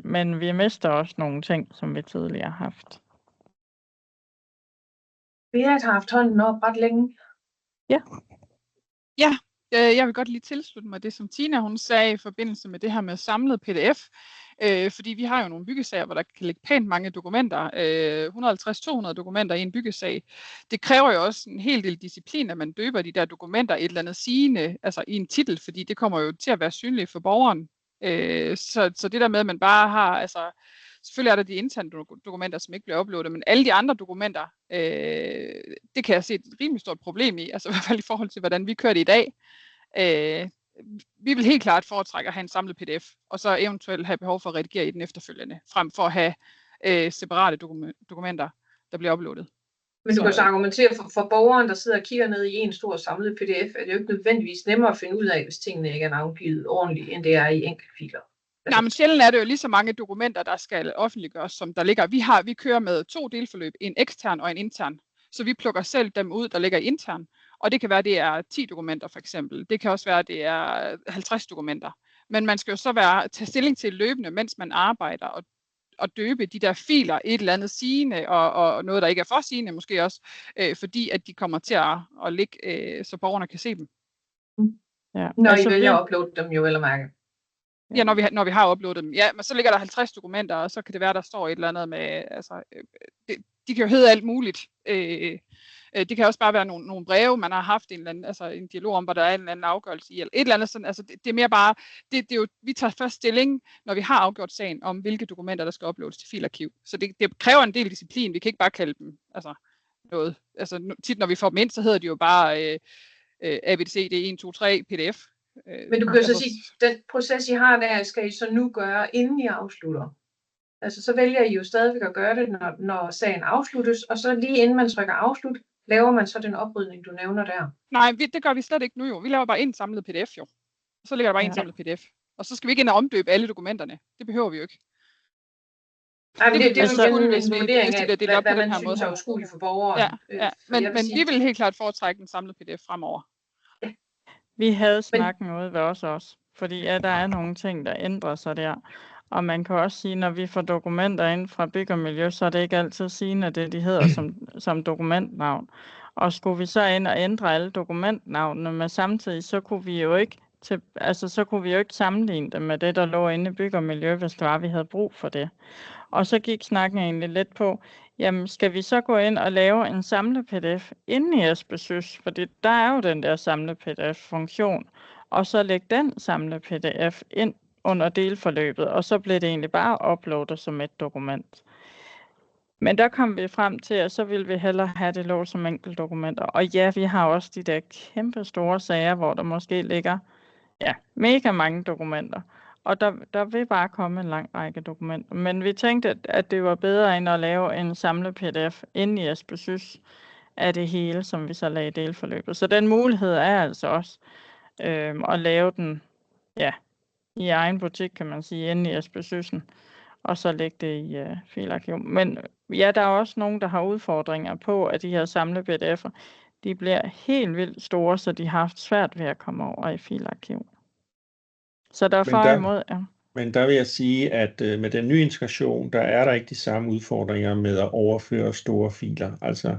Men vi mister også nogle ting, som vi tidligere har haft. Berit har haft hånden op ret længe. Ja. Ja, jeg vil godt lige tilslutte mig det, som Tina hun sagde i forbindelse med det her med samlet pdf. Fordi vi har jo nogle byggesager, hvor der kan ligge pænt mange dokumenter, 150-200 dokumenter i en byggesag. Det kræver jo også en hel del disciplin, at man døber de der dokumenter et eller andet sigende, altså i en titel, fordi det kommer jo til at være synligt for borgeren. Så det der med, at man bare har Selvfølgelig er der de interne dokumenter, som ikke bliver uploadet, men alle de andre dokumenter, det kan jeg se et rimelig stort problem i, altså i hvert fald i forhold til, hvordan vi kører det i dag. Vi vil helt klart foretrække at have en samlet pdf, og så eventuelt have behov for at redigere i den efterfølgende, frem for at have separate dokumenter, der bliver uploadet. Men du kan så argumentere for borgeren, der sidder og kigger ned i en stor samlet pdf, er det jo ikke nødvendigvis nemmere at finde ud af, hvis tingene ikke er navngivet ordentligt, end det er i enkeltfiler. Nej, men sjældent er det jo lige så mange dokumenter, der skal offentliggøres, som der ligger. Vi kører med 2 delforløb, en ekstern og en intern. Så vi plukker selv dem ud, der ligger i intern. Og det kan være, det er 10 dokumenter for eksempel. Det kan også være, det er 50 dokumenter. Men man skal jo så tage stilling til løbende, mens man arbejder, og døbe de der filer et eller andet sigende, og noget, der ikke er for sigende måske også, fordi at de kommer til at ligge, så borgerne kan se dem. Ja. Når Altså, I vælger at uploade dem jo, eller mærke. Ja, når vi har uploadet dem. Ja, men så ligger der 50 dokumenter, og så kan det være, der står et eller andet med, altså, de kan jo hedde alt muligt. Det kan også bare være nogle breve, man har haft en eller anden, altså en dialog om, hvor der er en eller anden afgørelse i, eller et eller andet sådan. Altså, det er mere bare, det er jo, vi tager først stilling, når vi har afgjort sagen, om hvilke dokumenter, der skal uploades til filarkiv. Så det kræver en del disciplin. Vi kan ikke bare kalde dem noget. Altså tit, når vi får dem ind, så hedder de jo bare ABCD 1, 2, 3 PDF. Men du kan jo så sige, den proces, I har der, skal I så nu gøre, inden I afslutter. Altså, så vælger I jo stadigvæk at gøre det, når sagen afsluttes, og så lige inden man trykker afslut, laver man så den oprydning, du nævner der. Nej, det gør vi slet ikke nu jo. Vi laver bare en samlet pdf jo. Og så ligger der bare en samlet pdf. Og så skal vi ikke ind og omdøbe alle dokumenterne. Det behøver vi jo ikke. Nej, men det er jo kun, en hvis vurdering af, hvad man her synes måde. er uskueligt for borgeren. Ja. Men vi vil helt klart foretrække den samlede pdf fremover. Ja. Vi havde snakken ude ved os også, fordi der er nogle ting, der ændrer sig der. Og man kan også sige, når vi får dokumenter ind fra Byg og Miljø, så er det ikke altid sigende, det de hedder som dokumentnavn. Og skulle vi så ind og ændre alle dokumentnavnene, men samtidig så kunne vi jo ikke sammenligne dem med det, der lå inde i Byg og Miljø, hvis det var, vi havde brug for det. Og så gik snakken egentlig lidt på, jamen skal vi så gå ind og lave en samlet pdf inde i SPSYS, fordi der er jo den der samlet pdf-funktion, og så lægge den samlet pdf ind under delforløbet, og så blev det egentlig bare uploadet som et dokument. Men der kom vi frem til, at så ville vi hellere have det lå som enkeltdokumenter. Og ja, vi har også de der kæmpe store sager, hvor der måske ligger mega mange dokumenter. Og der vil bare komme en lang række dokumenter. Men vi tænkte, at det var bedre end at lave en samlet pdf inde i SPSYS af det hele, som vi så lagde i delforløbet. Så den mulighed er altså også at lave den i egen butik, kan man sige, inde i SPSYS'en, og så lægge det i filarkiv. Men ja, der er også nogen, der har udfordringer på, at de her samlede pdf'er, de bliver helt vildt store, så de har haft svært ved at komme over i filarkiv. Så der er for imod, ja. Men der vil jeg sige, at med den nye integration, der er der ikke de samme udfordringer med at overføre store filer. Altså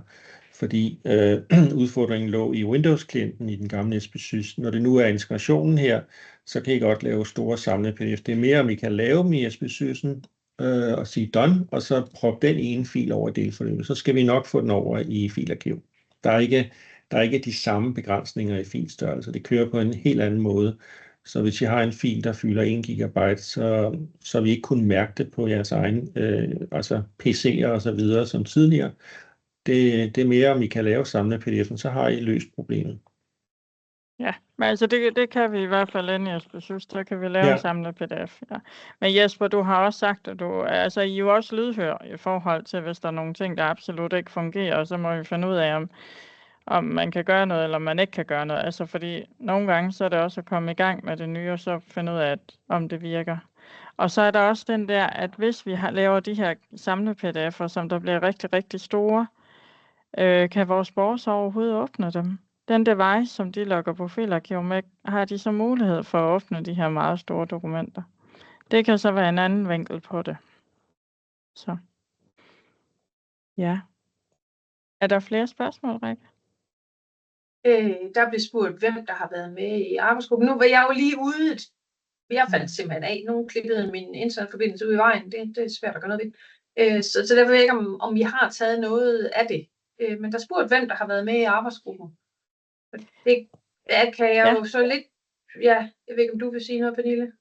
fordi udfordringen lå i Windows-klienten i den gamle SPSYS. Når det nu er integrationen her, så kan I godt lave store samlede pdf. Det er mere, om I kan lave dem i SPSYS'en og sige done, og så proppe den ene fil over i delforløbet. Så skal vi nok få den over i filarkiv. Der er ikke de samme begrænsninger i filstørrelse. Det kører på en helt anden måde. Så hvis I har en fil, der fylder 1 GB, så vil I ikke kunne mærke det på jeres egen PC'er og så videre som tidligere. Det er mere, om I kan lave samlet pdf'en, så har I løst problemet. Ja, men altså det kan vi i hvert fald inde i SPSYS, der kan vi lave en samlet pdf. Ja. Men Jesper, du har også sagt, at I er jo også lydhør i forhold til, hvis der er nogle ting, der absolut ikke fungerer, og så må vi finde ud af, om man kan gøre noget, eller man ikke kan gøre noget. Altså fordi nogle gange, så er det også at komme i gang med det nye, og så finde ud af, om det virker. Og så er der også den der, at hvis vi laver de her samlede pdf'er, som der bliver rigtig, rigtig store, kan vores borgere så overhovedet åbne dem? Den device, som de logger på filarkiv med, har de så mulighed for at åbne de her meget store dokumenter. Det kan så være en anden vinkel på det. Så. Ja. Er der flere spørgsmål, Rikke? Der blev spurgt, hvem der har været med i arbejdsgruppen. Nu var jeg jo lige ude. Jeg faldt simpelthen af. Nogen klippede min internetforbindelse ud i vejen. Det er svært at gøre noget ved. Så derfor ved jeg ikke, om vi har taget noget af det. Men der spurgte, hvem der har været med i arbejdsgruppen. Det kan jeg jo så lidt... Ja, jeg ved ikke, om du vil sige noget, Pernille?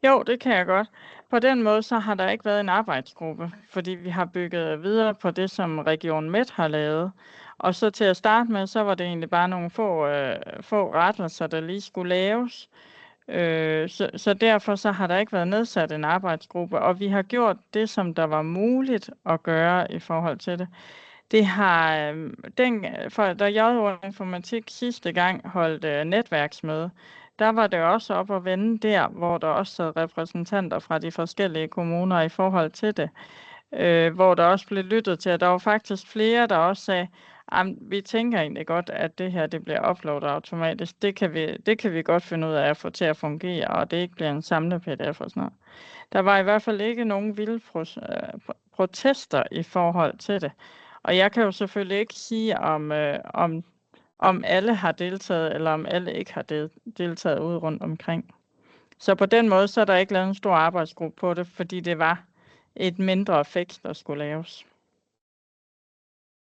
Jo, det kan jeg godt. på den måde, så har der ikke været en arbejdsgruppe, fordi vi har bygget videre på det, som Region Midt har lavet. Og så til at starte med, så var det egentlig bare nogle få rettelser, der lige skulle laves. Så derfor så har der ikke været nedsat en arbejdsgruppe, og vi har gjort det, som der var muligt at gøre i forhold til det. Det har, da JO Informatik sidste gang holdt netværksmøde, der var det også op at vende der, hvor der også sad repræsentanter fra de forskellige kommuner i forhold til det. Hvor der også blev lyttet til, at der var faktisk flere, der også sagde, vi tænker egentlig godt, at det her det bliver uploadet automatisk. Det kan vi godt finde ud af at få til at fungere, og det ikke bliver en samlet pdf og sådan noget. Der var i hvert fald ikke nogen vilde protester i forhold til det. Og jeg kan jo selvfølgelig ikke sige, om alle har deltaget, eller om alle ikke har deltaget ude rundt omkring. Så på den måde, så er der ikke lavet en stor arbejdsgruppe på det, fordi det var et mindre fix, der skulle laves.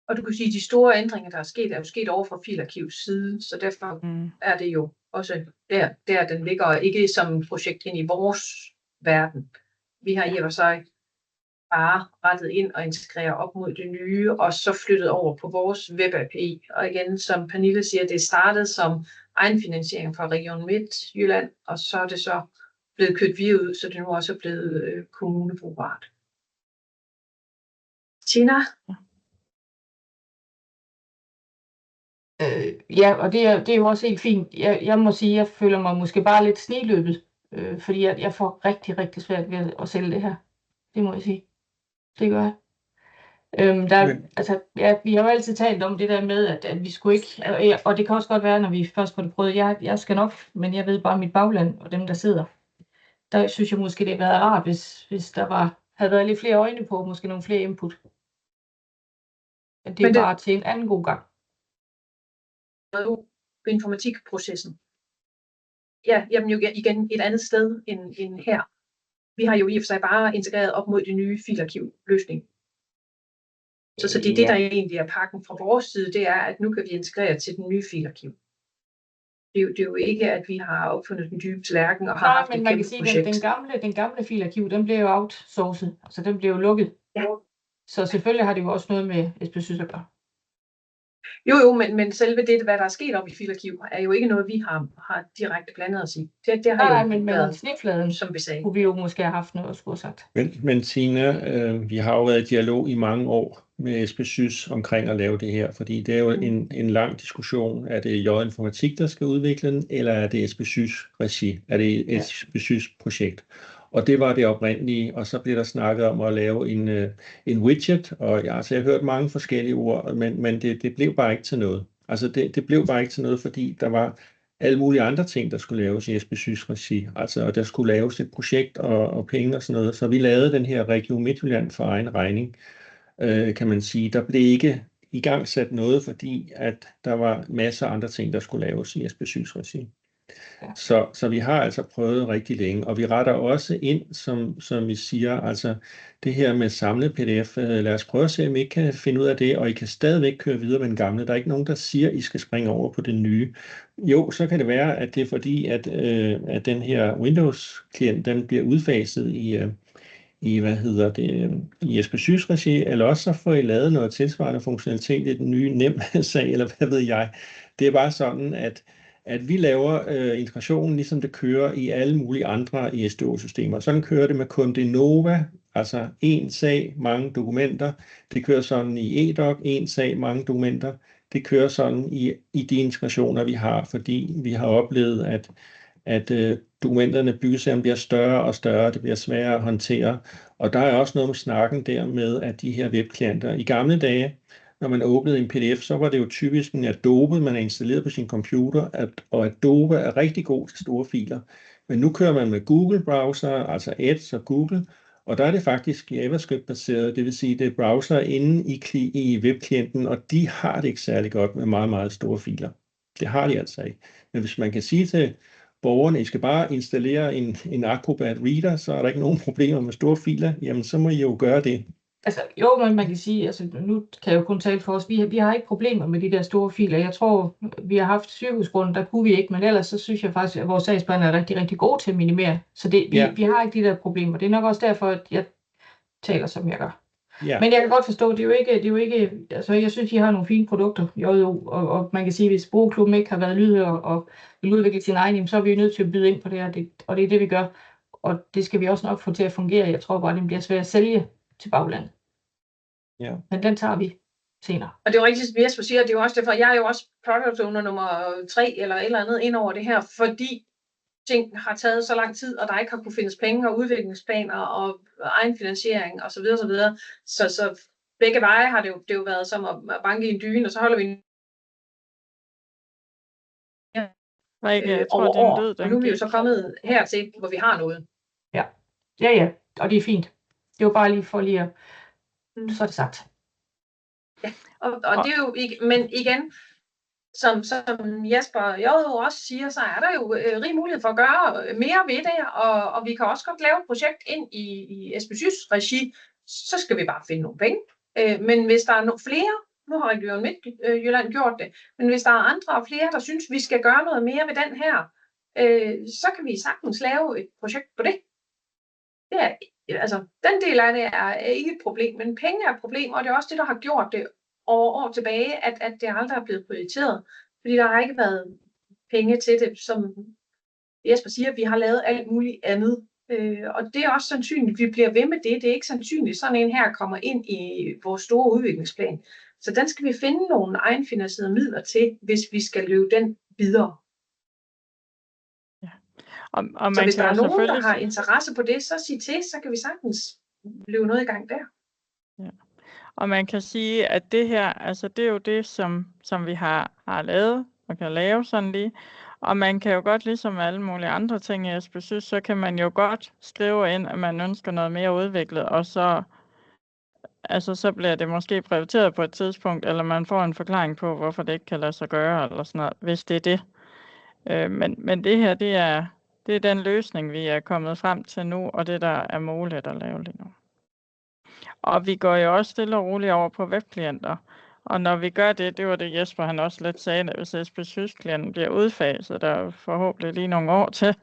Og du kan sige, at de store ændringer, der er jo sket over for Filarkivs side, så derfor er det jo også der den ligger, og ikke som et projekt ind i vores verden. Vi har i og for sig bare rettet ind og integreret op mod det nye, og så flyttet over på vores web-API. Og igen, som Pernille siger, det startede som egenfinansiering fra Region Midtjylland, og så er det så blevet kørt videre ud, så det nu også er blevet kommunebrugbart. Tina? Ja, og det er jo også helt fint. Jeg må sige, jeg føler mig måske bare lidt sniløbet, fordi jeg får rigtig, rigtig svært ved at sælge det her. Det må jeg sige. Det gør jeg. Vi har jo altid talt om det der med, at vi skulle ikke, og det kan også godt være, når vi først får det prøvet, jeg skal nok, men jeg ved bare mit bagland og dem, der sidder. Der synes jeg måske, det havde været rart, hvis der havde været lidt flere øjne på, måske nogle flere input. Men det er bare til en anden god gang. Informatikprocessen. Ja, jamen jo igen et andet sted end her. Vi har jo i og for sig bare integreret op mod det nye filarkiv-løsning. Så det er det, der egentlig er pakken fra vores side, det er, at nu kan vi integrere til den nye filarkiv. Det er jo ikke, at vi har opfundet den dybe tallerken og har haft et kæmpe projekt. Den gamle filarkiv, den blev jo outsourcet, altså den blev jo lukket. Ja. Så selvfølgelig har det jo også noget med SPSys at gøre. Jo, men selve det, hvad der er sket op i filarkiv, er jo ikke noget, vi har direkte blandet os i. Det har jo men snitfladen, som vi sagde, kunne vi jo måske have haft noget at skulle have sagt. Men Tina, vi har jo været i dialog i mange år med SPSys omkring at lave det her, fordi det er jo en lang diskussion. Er det JO Informatik, der skal udvikle den, eller er det SPSys regi? Er det et SPSys projekt? Og det var det oprindelige, og så blev der snakket om at lave en widget, og jeg har hørt mange forskellige ord, men det blev bare ikke til noget. Altså det blev bare ikke til noget, fordi der var alle mulige andre ting, der skulle laves i SPSys regi. Altså der skulle laves et projekt og penge og sådan noget, så vi lavede den her Region Midtjylland for egen regning, kan man sige. Der blev ikke igangsat noget, fordi at der var masser af andre ting, der skulle laves i SPSys regi. Så vi har altså prøvet rigtig længe, og vi retter også ind, som vi siger, altså det her med samlet pdf, lad os prøve at se, om I ikke kan finde ud af det, og I kan stadigvæk køre videre med den gamle. Der er ikke nogen, der siger, at I skal springe over på det nye. Jo, så kan det være, at det er fordi, at den her Windows-klient, den bliver udfaset i SPSys regi, eller også så får I lavet noget tilsvarende funktionalitet i den nye nem-sag, eller hvad ved jeg. Det er bare sådan, at vi laver integrationen, ligesom det kører i alle mulige andre ISDO-systemer. Sådan kører det med Kundinova, altså en sag, mange dokumenter. Det kører sådan i EDOC, en sag, mange dokumenter. Det kører sådan i de integrationer, vi har, fordi vi har oplevet, at dokumenterne byggeserien bliver større og større, det bliver sværere at håndtere. Og der er også noget med snakken der med, at de her webklienter, i gamle dage, når man åbnede en pdf, så var det jo typisk en Adobe, man har installeret på sin computer, og Adobe er rigtig god til store filer. Men nu kører man med Google-browser, altså Edge og Google, og der er det faktisk JavaScript-baseret, det vil sige, det er browser inde i webklienten, og de har det ikke særlig godt med meget, meget store filer. Det har de altså ikke. Men hvis man kan sige til borgerne, I skal bare installere en Acrobat Reader, så er der ikke nogen problemer med store filer, jamen så må I jo gøre det. Altså, jo, men man kan sige, altså nu kan jeg jo kun tale for os, vi har ikke problemer med de der store filer. Jeg tror, vi har haft sygehusgrunden, der kunne vi ikke, men ellers så synes jeg faktisk, at vores sagsbehandler er rigtig, rigtig gode til at minimere. Så vi har ikke de der problemer. Det er nok også derfor, at jeg taler, som jeg gør. Ja. Men jeg kan godt forstå, det er jo ikke, altså jeg synes, de har nogle fine produkter, JO, og man kan sige, hvis Brugerklubben ikke har været lydhør og vil udvikle sin egen, så er vi jo nødt til at byde ind på det her, og det er det, vi gør. Og det skal vi også nok få til at fungere. Jeg tror bare, det bliver svært at sælge til baglandet. Ja. Men den tager vi senere. Og det er jo rigtigt, som Jesper siger, det er jo også derfor, jeg er jo også product owner nummer 3 eller et eller andet ind over det her, fordi ting har taget så lang tid, og der ikke har kunne findes penge og udviklingsplaner og egenfinansiering og så videre, så videre. Så begge veje har det jo været som at banke i en dyne, og så holder vi Jeg tror, over år. lyd, Og nu er vi jo så kommet hertil, hvor vi har noget. Ja, og det er fint. Det var bare lige for lige at... Så er det sagt. Og det er jo ikke, men igen, som Jesper jo også siger, så er der jo rig mulighed for at gøre mere ved det, og vi kan også godt lave et projekt ind i SBSys regi, så skal vi bare finde nogle penge. Men hvis der er flere, nu har Region Midtjylland gjort det, men hvis der er andre og flere, der synes, vi skal gøre noget mere ved den her, så kan vi sagtens lave et projekt på det. Det er, altså, den del af det er ikke et problem, men penge er et problem, og det er også det, der har gjort det over år tilbage, at det aldrig er blevet prioriteret. Fordi der har ikke været penge til det, som Jesper siger, vi har lavet alt muligt andet. Og det er også sandsynligt, at vi bliver ved med det. Det er ikke sandsynligt, sådan en her kommer ind i vores store udviklingsplan. Så den skal vi finde nogle egenfinansierede midler til, hvis vi skal løbe den videre. Og så hvis der er nogen, selvfølgelig... der har interesse på det, så sig til, så kan vi sagtens løbe noget i gang der. Ja. Og man kan sige, at det her, altså det er jo det, som vi har lavet og kan lave sådan lige. Og man kan jo godt, ligesom alle mulige andre ting i SBSys, så kan man jo godt skrive ind, at man ønsker noget mere udviklet, og så bliver det måske prioriteret på et tidspunkt, eller man får en forklaring på, hvorfor det ikke kan lade sig gøre, eller sådan noget, hvis det er det. Men det her, det er den løsning, vi er kommet frem til nu, og det, der er muligt at lave lige nu. Og vi går jo også stille og roligt over på webklienter. Og når vi gør det var det Jesper han også lidt sagde, at hvis SBSys-klienten bliver udfaset, der er forhåbentlig lige nogle år til.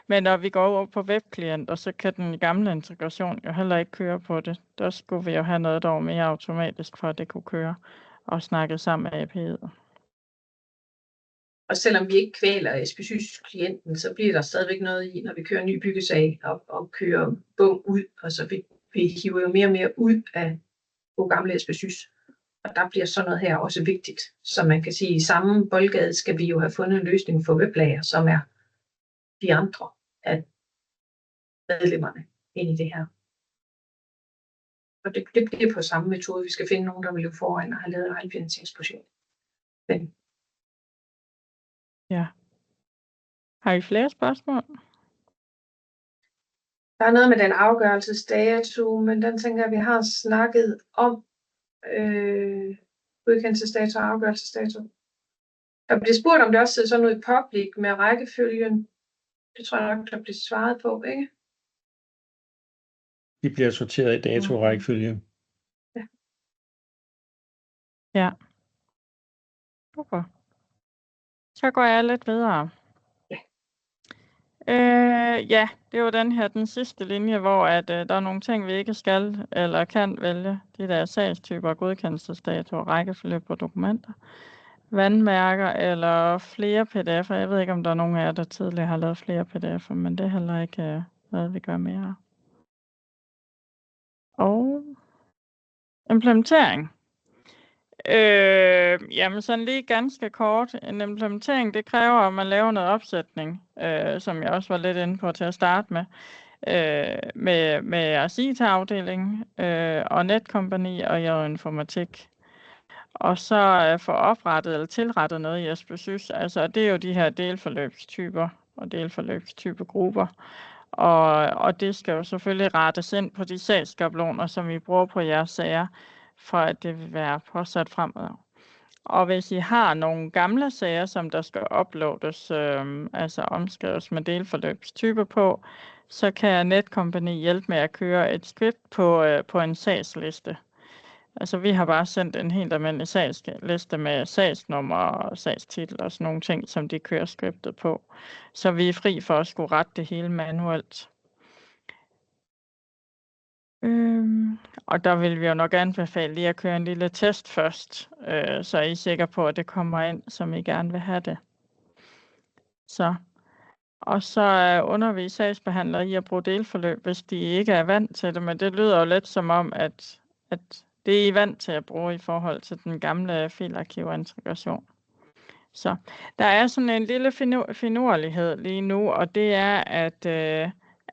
Men når vi går over på webklienter, så kan den gamle integration jo heller ikke køre på det. Der skulle vi jo have noget, der var mere automatisk, for at det kunne køre og snakke sammen med API'et. Og selvom vi ikke kvæler SBSys-klienten, så bliver der stadigvæk noget i, når vi kører en ny byggesag og kører bum ud. Altså vi hiver jo mere og mere ud af vores gamle SBSys. Og der bliver sådan noget her også vigtigt. Så man kan sige, at i samme boldgade skal vi jo have fundet en løsning for weblager, som er de andre af medlemmerne ind i det her. Og det bliver på samme metode. Vi skal finde nogen, der vil løbe foran og have lavet egenfinansieringsprojekt. Men ja. Har I flere spørgsmål? Der er noget med den afgørelsesdato, men den tænker jeg, vi har snakket om. Godkendelsesdato og afgørelsesdato. Der bliver spurgt, om det også sidder sådan noget i public med rækkefølgen. Det tror jeg nok, der bliver svaret på, ikke? De bliver sorteret i dato og rækkefølge. Ja. Super. Så går jeg lidt videre. Ja, det var den sidste linje, hvor at, der er nogle ting, vi ikke skal eller kan vælge. De der sagstyper, godkendelsesdato, rækkefølge på dokumenter, vandmærker eller flere pdf'er. Jeg ved ikke, om der er nogen af jer, der tidligere har lavet flere pdf'er, men det er heller ikke noget, vi gør mere. Og implementering. Jamen sådan lige ganske kort. En implementering, det kræver, at man laver noget opsætning, som jeg også var lidt inde på til at starte med Asita-afdelingen og Netcompany og Informatik. Og så få oprettet eller tilrettet noget i SBSys. Altså det er jo de her delforløbstyper og delforløbstypegrupper. Og det skal jo selvfølgelig rettes ind på de sagsskabeloner, som vi bruger på jeres sager, for at det vil være påsat fremad. Og hvis I har nogle gamle sager, som der skal uploades, altså omskrives med delforløbstype på, så kan Netcompany hjælpe med at køre et script på en sagsliste. Altså vi har bare sendt en helt almindelig sagsliste med sagsnummer og sagstitel og sådan nogle ting, som de kører scriptet på. Så vi er fri for at skulle rette det hele manuelt. Og der vil vi jo nok anbefale lige at køre en lille test først, så er I sikre på, at det kommer ind, som I gerne vil have det. Så. Og så undervise sagsbehandlere i at bruge delforløb, hvis de ikke er vant til det, men det lyder jo lidt som om, at det er I vant til at bruge i forhold til den gamle filarkivintegration. Så der er sådan en lille finurlighed lige nu, og det er,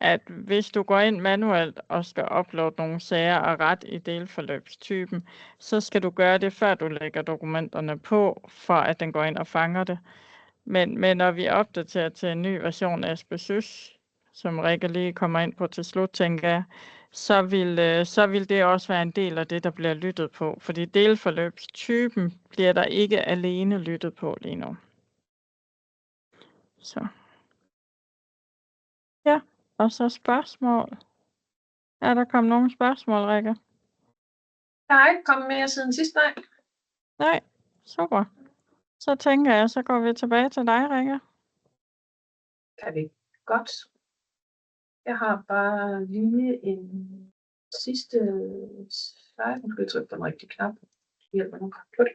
at hvis du går ind manuelt og skal uploade nogle sager og ret i delforløbstypen, så skal du gøre det, før du lægger dokumenterne på, for at den går ind og fanger det. Men når vi opdaterer til en ny version af SPSYS, som Rikke lige kommer ind på til slut, tænker jeg, så vil det også være en del af det, der bliver lyttet på. Fordi delforløbstypen bliver der ikke alene lyttet på lige nu. Så. Ja, og så spørgsmål. Er der kommet nogle spørgsmål, Rikke? Der er ikke kommet mere siden sidst, nej. Nej, super. Så tænker jeg, så går vi tilbage til dig, Rikke. Kan vi godt. Jeg har bare lige en sidste slide. Nu skal jeg trykke på den rigtige knap. Det hjælper nogle på det.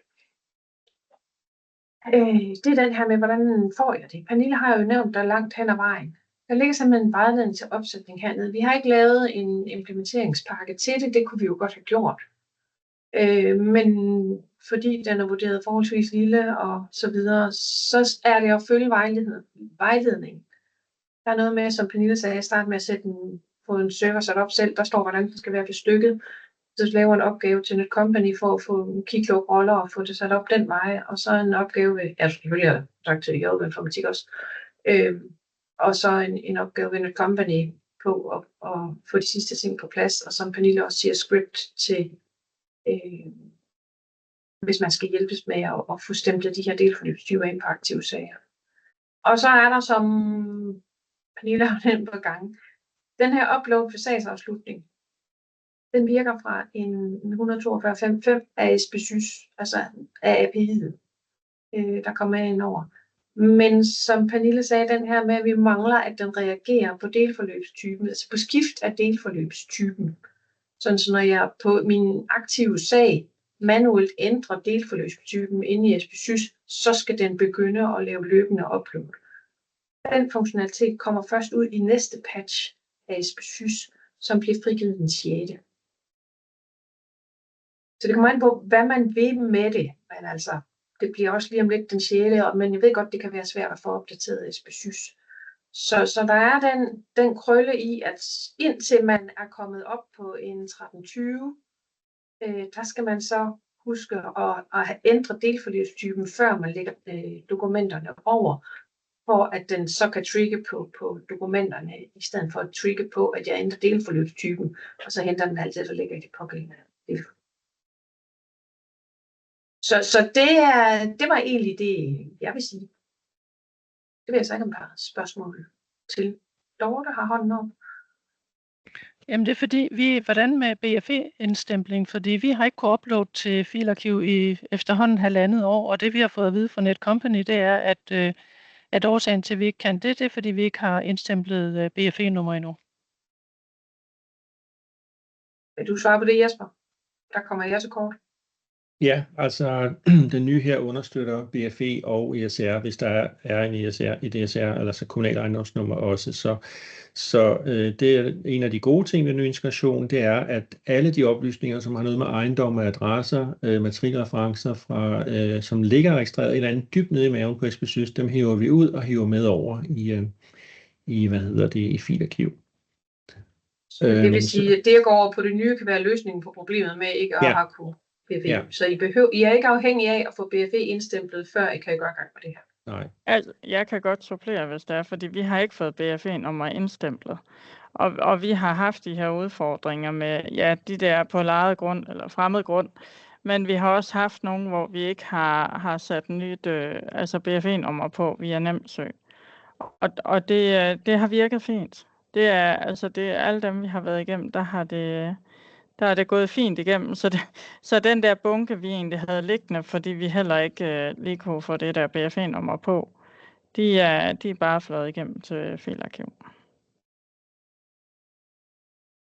Det er den her med, hvordan får jeg det? Pernille har jo nævnt der langt hen ad vejen. Der ligger simpelthen en vejledning til opsætning hernede. Vi har ikke lavet en implementeringspakke til det. Det kunne vi jo godt have gjort. Men fordi den er vurderet forholdsvis lille og så videre, så er det at følge vejledningen. Der er noget med, som Pernille sagde, at starte med at få en server sat op selv. Der står, hvordan den skal være bestykket. Så laver en opgave til Netcompany for at få keycloak-roller og få det sat op den vej. Og så en opgave ved, ja selvfølgelig har jeg sagt til Hjælp Informatik også, og så en opgave ved Netcompany på at få de sidste ting på plads. Og som Pernille også siger, script til, hvis man skal hjælpes med at få stemplet de her delforløbstyper ind på aktive sager. Og så er der, som Pernille har nævnt på gange, den her upload for sagsafslutning. Den virker fra en 142.5.5 af SPSYS, altså af API'et, der kommer ind over. Men som Pernille sagde, den her med, at vi mangler, at den reagerer på delforløbstypen, altså på skift af delforløbstypen. Sådan så når jeg på min aktive sag manuelt ændrer delforløbstypen inde i SPSYS, så skal den begynde at lave løbende upload. Den funktionalitet kommer først ud i næste patch af SPSYS, som bliver frigivet den 6. Så det kommer an på, hvad man vil med det. Men altså, det bliver også lige om lidt den 6. Men jeg ved godt, det kan være svært at få opdateret SPSYS. Så der er den krølle i, at indtil man er kommet op på en 1320, der skal man så huske at have ændret delforløbstypen, før man lægger dokumenterne over, for at den så kan trigge på dokumenterne, i stedet for at trigge på, at jeg ændrer delforløbstypen, og så henter den altid, så ligger i det pågældende delforløb. Så det var egentlig det, jeg vil sige. Det ved jeg så ikke, om der er spørgsmål til Dorte, der har hånden op. Jamen det er fordi, hvordan med BFE-indstempling, fordi vi har ikke kunnet uploade til filarkiv i efterhånden 1,5 år, og det vi har fået at vide fra Netcompany, det er, at årsagen til, at vi ikke kan det er, fordi vi ikke har indstemplet BFE-nummer endnu. Vil du svare på det, Jesper? Der kommer jeg til kort. Ja, altså den nye her understøtter BFE og ESR, hvis der er en ESR, et ESR, altså kommunal ejendomsnummer også. Så det er en af de gode ting ved ny integration, det er, at alle de oplysninger, som har noget med ejendom og adresser, matrikelreferencer, som ligger registreret et eller andet dybt nede i maven på SPSYS, dem hiver vi ud og hiver med over i filarkiv. Det vil sige, at det at gå over på det nye kan være løsningen på problemet med ikke at have kunnet BFE. Ja. Så I er ikke afhængige af at få BFE indstemplet, før I kan gøre gang med det her. Nej. Altså, jeg kan godt supplere, hvis det er, fordi vi har ikke fået BFE-nummer indstemplet. Og vi har haft de her udfordringer med, ja, de der på lejet grund eller fremmed grund, Men vi har også haft nogle, hvor vi ikke har sat nyt altså BFE-nummer på via NemSøg. Og det har virket fint. Det er alle dem, vi har været igennem, der har det gået fint igennem. Så den der bunke, vi egentlig havde liggende, fordi vi heller ikke lige kunne få det der BFE-nummer på, de er bare fløjet igennem til filarkiv.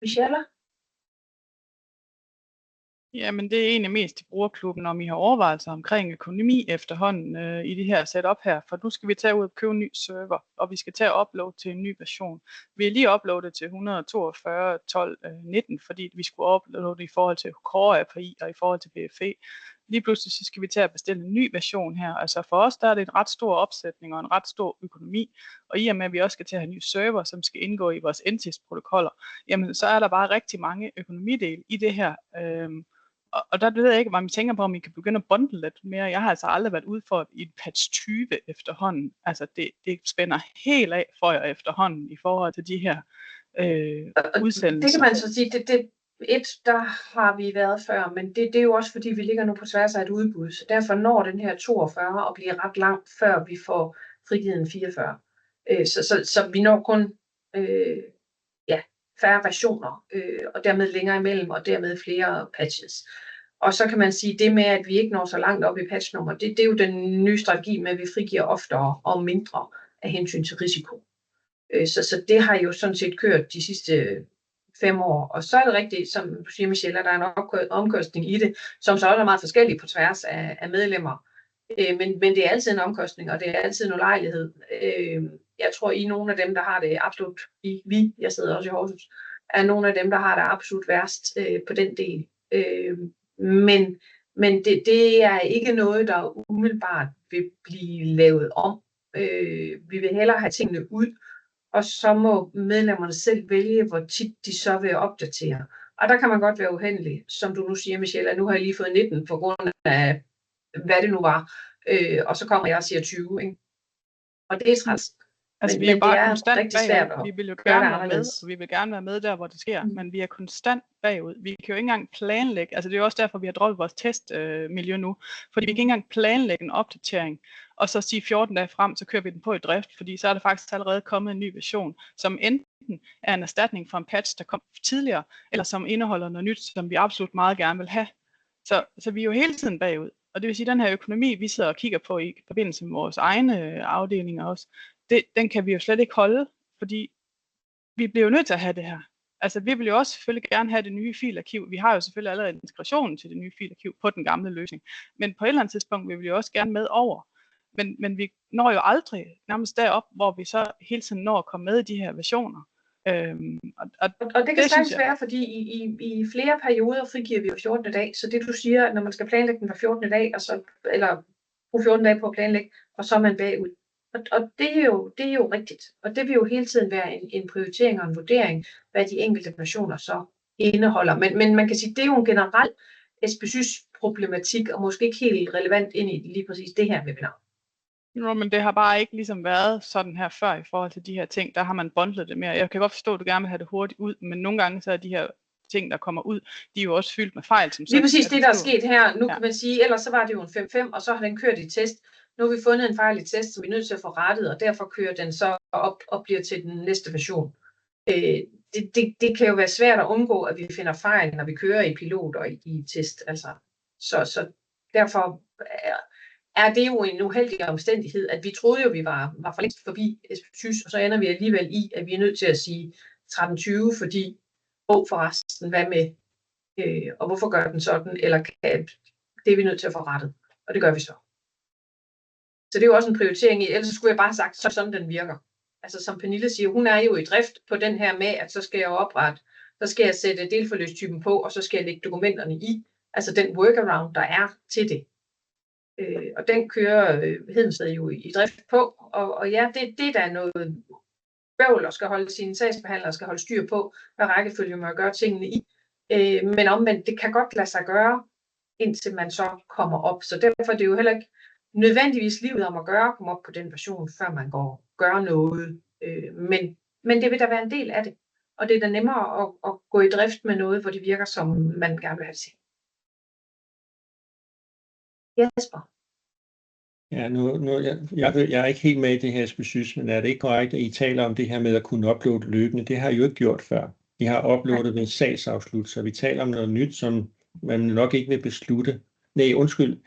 Michelle? Jamen, det er egentlig mest i brugerklubben, om I har overvejelser omkring økonomi efterhånden i det her setup her. For nu skal vi tage ud og købe en ny server, og vi skal tage og uploade til en ny version. Vi er lige uploadet til 142.12.19, fordi vi skulle uploade i forhold til Core API og i forhold til BFE. Lige pludselig så skal vi til at bestille en ny version her. Altså for os der er det en ret stor opsætning og en ret stor økonomi. Og i og med at vi også skal til at have en ny server, som skal indgå i vores NTIS-protokoller, jamen så er der bare rigtig mange økonomidele i det her. Og der ved jeg ikke, hvad man tænker på, om I kan begynde at bundle lidt mere. Jeg har altså aldrig været ude for i et patch 20 efterhånden. Altså det spænder helt af for jer efterhånden i forhold til de her udsendelser. Det kan man så sige, der har vi været før, men det er jo også fordi, vi ligger nu på tværs af et udbud. Så derfor når den her 42 og bliver ret langt, før vi får frigivet en 44. Så vi når kun færre versioner, og dermed længere imellem, og dermed flere patches. Og så kan man sige, det med, at vi ikke når så langt op i patchnummer, det er jo den nye strategi med, at vi frigiver oftere og mindre af hensyn til risiko. Så det har jo sådan set kørt de sidste 5 år. Og så er det rigtigt, som du siger, Michelle, at der er en omkostning i det, som så også er meget forskellig på tværs af medlemmer. Men det er altid en omkostning, og det er altid en ulejlighed. Jeg tror, I nogle af dem, der har det absolut, jeg sidder også i Horsens, er nogle af dem, der har det absolut værst på den del. Men det er ikke noget, der umiddelbart vil blive lavet om. Vi vil hellere have tingene ud, og så må medlemmerne selv vælge, hvor tit de så vil opdatere. Og der kan man godt være uheldig, som du nu siger, Michelle, at nu har jeg lige fået 19 på grund af, hvad det nu var. Og så kommer jeg og siger 20, ikke? Og det er træls. Altså, vi er bare konstant bagud. Vi vil jo gerne være med, og vi vil gerne være med der, hvor det sker, men vi er konstant bagud. Vi kan jo ikke engang planlægge, altså det er jo også derfor, vi har droppet vores testmiljø nu, fordi vi kan ikke engang planlægge en opdatering, og så sige 14 dage frem, så kører vi den på i drift, fordi så er der faktisk allerede kommet en ny version, som enten er en erstatning for en patch, der kom tidligere, eller som indeholder noget nyt, som vi absolut meget gerne vil have. Så vi er jo hele tiden bagud, og det vil sige, at den her økonomi, vi sidder og kigger på i forbindelse med vores egne afdelinger også, den kan vi jo slet ikke holde, fordi vi bliver jo nødt til at have det her. Altså vi vil jo også selvfølgelig gerne have det nye filarkiv. Vi har jo selvfølgelig allerede integrationen til det nye filarkiv på den gamle løsning. Men på et eller andet tidspunkt vil vi jo også gerne med over. Men vi når jo aldrig nærmest derop, hvor vi så hele tiden når at komme med i de her versioner. Og det kan sagtens være, fordi i flere perioder frigiver vi jo 14. dag. Så det du siger, når man skal planlægge den hver 14. dag, eller bruge 14 dage på at planlægge, og så er man bagud. Og det er jo rigtigt. Og det vil jo hele tiden være en prioritering og en vurdering, hvad de enkelte versioner så indeholder. Men man kan sige, det er jo en generel SPSys-problematik, og måske ikke helt relevant ind i lige præcis det her webinar. Jo, men det har bare ikke ligesom været sådan her før i forhold til de her ting. Der har man bundlet det mere. Jeg kan godt forstå, at du gerne vil have det hurtigt ud, men nogle gange så er de her ting, der kommer ud, de er jo også fyldt med fejl. Som lige præcis det, der er sket her. Nu kan man sige, ellers så var det jo en 5-5, og så har den kørt i test. Nu har vi fundet en fejl i test, som vi er nødt til at få rettet, og derfor kører den så op og bliver til den næste version. Det kan jo være svært at undgå, at vi finder fejl, når vi kører i pilot og i test. Altså. Så derfor er det jo en uheldig omstændighed, at vi troede jo, vi var for længst forbi SPSys, og så ender vi alligevel i, at vi er nødt til at sige 13.20, fordi forresten, hvad med, og hvorfor gør den sådan, eller det er vi nødt til at få rettet, og det gør vi så. Så det er jo også en prioritering i, ellers skulle jeg bare have sagt, så sådan den virker. Altså som Pernille siger, hun er jo i drift på den her med, at så skal jeg oprette, så skal jeg sætte delforløbstypen på, og så skal jeg lægge dokumenterne i. Altså den workaround, der er til det. Og den kører Hedensted jo i drift på, og ja, det der er noget bøvl, og skal holde sine sagsbehandlere, skal holde styr på, hvad rækkefølge man gør tingene i. Men omvendt, det kan godt lade sig gøre, indtil man så kommer op. Så derfor er det jo heller ikke nødvendigvis livet om at komme op på den version, før man gør noget. Men det vil da være en del af det. Og det er da nemmere at gå i drift med noget, hvor det virker, som man gerne vil have det til. Jesper. Ja, jeg er ikke helt med i det her SPSYS, men er det ikke korrekt, at I taler om det her med at kunne uploade løbende? Det har I jo ikke gjort før. I har uploadet ved sagsafslut, så vi taler om noget nyt, som man nok ikke vil beslutte. Nej, undskyld.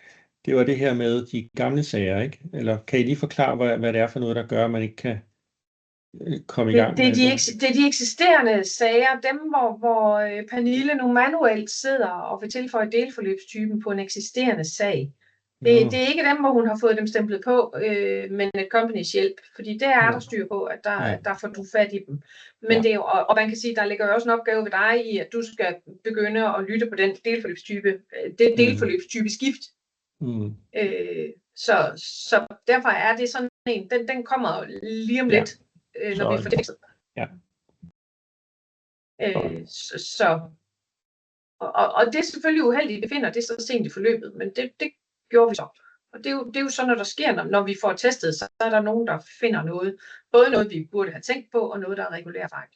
Det var det her med de gamle sager, ikke? Eller kan I lige forklare, hvad det er for noget, der gør, at man ikke kan komme i gang Det med er de eksisterende sager, dem hvor Pernille nu manuelt sidder og vil tilføje delforløbstypen på en eksisterende sag. Det er ikke dem, hvor hun har fået dem stemplet på, men et companies hjælp, fordi der er der styr på, at der får du fat i dem. Men det er jo, og man kan sige, der ligger jo også en opgave ved dig i, at du skal begynde at lytte på den delforløbstype, det delforløbstype skift. Så derfor er det sådan en, den kommer lige om lidt, når vi får det. Ja. Og det er selvfølgelig uheldigt, at vi finder det så sent i forløbet, men det gjorde vi så. Og det er jo sådan, når der sker, når vi får testet, så er der nogen, der finder noget. Både noget, vi burde have tænkt på, og noget, der er regulær fejl.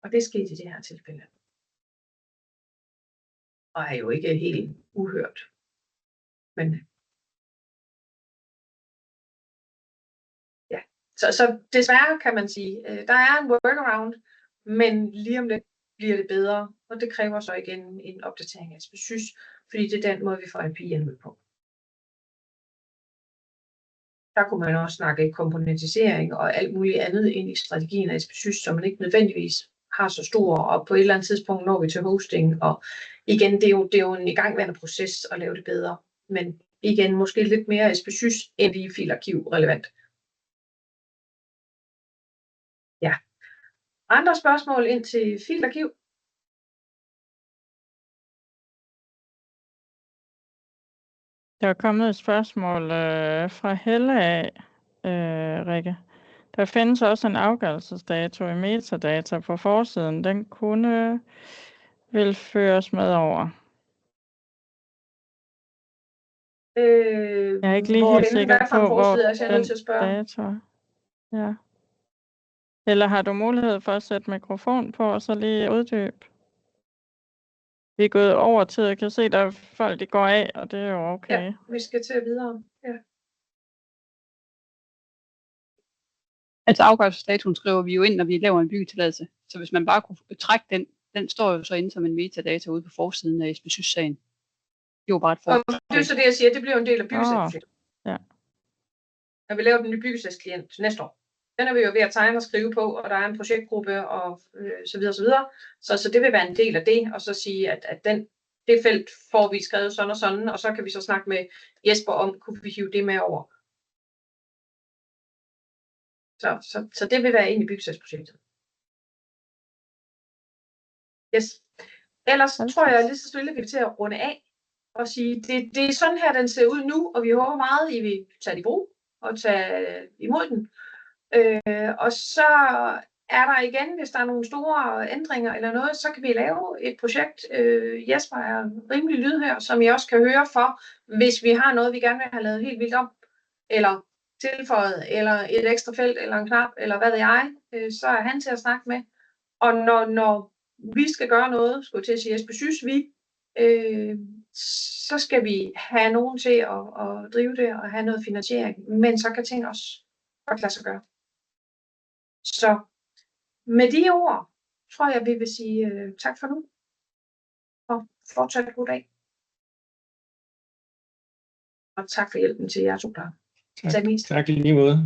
Og det skete i det her tilfælde. Og er jo ikke helt uhørt. Men ja, så desværre kan man sige, der er en workaround, men lige om lidt bliver det bedre, og det kræver så igen en opdatering af SPSYS, fordi det er den måde, vi får API'en ud på. Der kunne man også snakke komponentisering og alt muligt andet ind i strategien af SPSYS, som man ikke nødvendigvis har så stor, og på et eller andet tidspunkt når vi til hosting, og igen, det er jo en igangværende proces at lave det bedre, men igen, måske lidt mere SPSYS end lige filarkiv relevant. Ja. Andre spørgsmål ind til filarkiv? Der er kommet et spørgsmål fra Helle af, Rikke. Der findes også en afgørelsesdato i metadata på forsiden. Den kunne vel føres med over. Jeg er ikke lige helt sikker på, hvor den dato er. Ja. Eller har du mulighed for at sætte mikrofon på, og så lige uddybe? Vi er gået over tid, jeg kan se, at der er folk, de går af, og det er jo okay. Ja, vi skal til videre. Ja. Altså afgørelsesdatoen skriver vi jo ind, når vi laver en byggetilladelse. Så hvis man bare kunne trække den står jo så inde som en metadata ude på forsiden af SPSYS-sagen. Det var bare et forslag. Og det er så det, jeg siger, det bliver en del af byggesagsprojektet. Ja. Når vi laver den nye byggesagsklient næste år. Den er vi jo ved at tegne og skrive på, og der er en projektgruppe og så videre, så videre. Så det vil være en del af det, og så sige, at det felt får vi skrevet sådan og sådan, og så kan vi så snakke med Jesper om, kunne vi hive det med over. Så det vil være ind i byggesagsprojektet. Yes. Ellers tror jeg lige så stille, vi vil til at runde af og sige, det er sådan her, den ser ud nu, og vi håber meget, I vil tage det i brug og tage imod den. Og så er der igen, hvis der er nogle store ændringer eller noget, så kan vi lave et projekt. Jesper er rimelig lydhør, som I også kan høre for, hvis vi har noget, vi gerne vil have lavet helt vildt om, eller tilføjet, eller et ekstra felt, eller en knap, eller hvad ved jeg, så er han til at snakke med. Og når vi skal gøre noget, skulle jeg til at sige, SPSYS, så skal vi have nogen til at drive det og have noget finansiering, men så kan ting også godt lade sig gøre. Så med de ord, tror jeg, vi vil sige tak for nu, og fortsat god dag. Og tak for hjælpen til jer to, der. Tak i lige måde.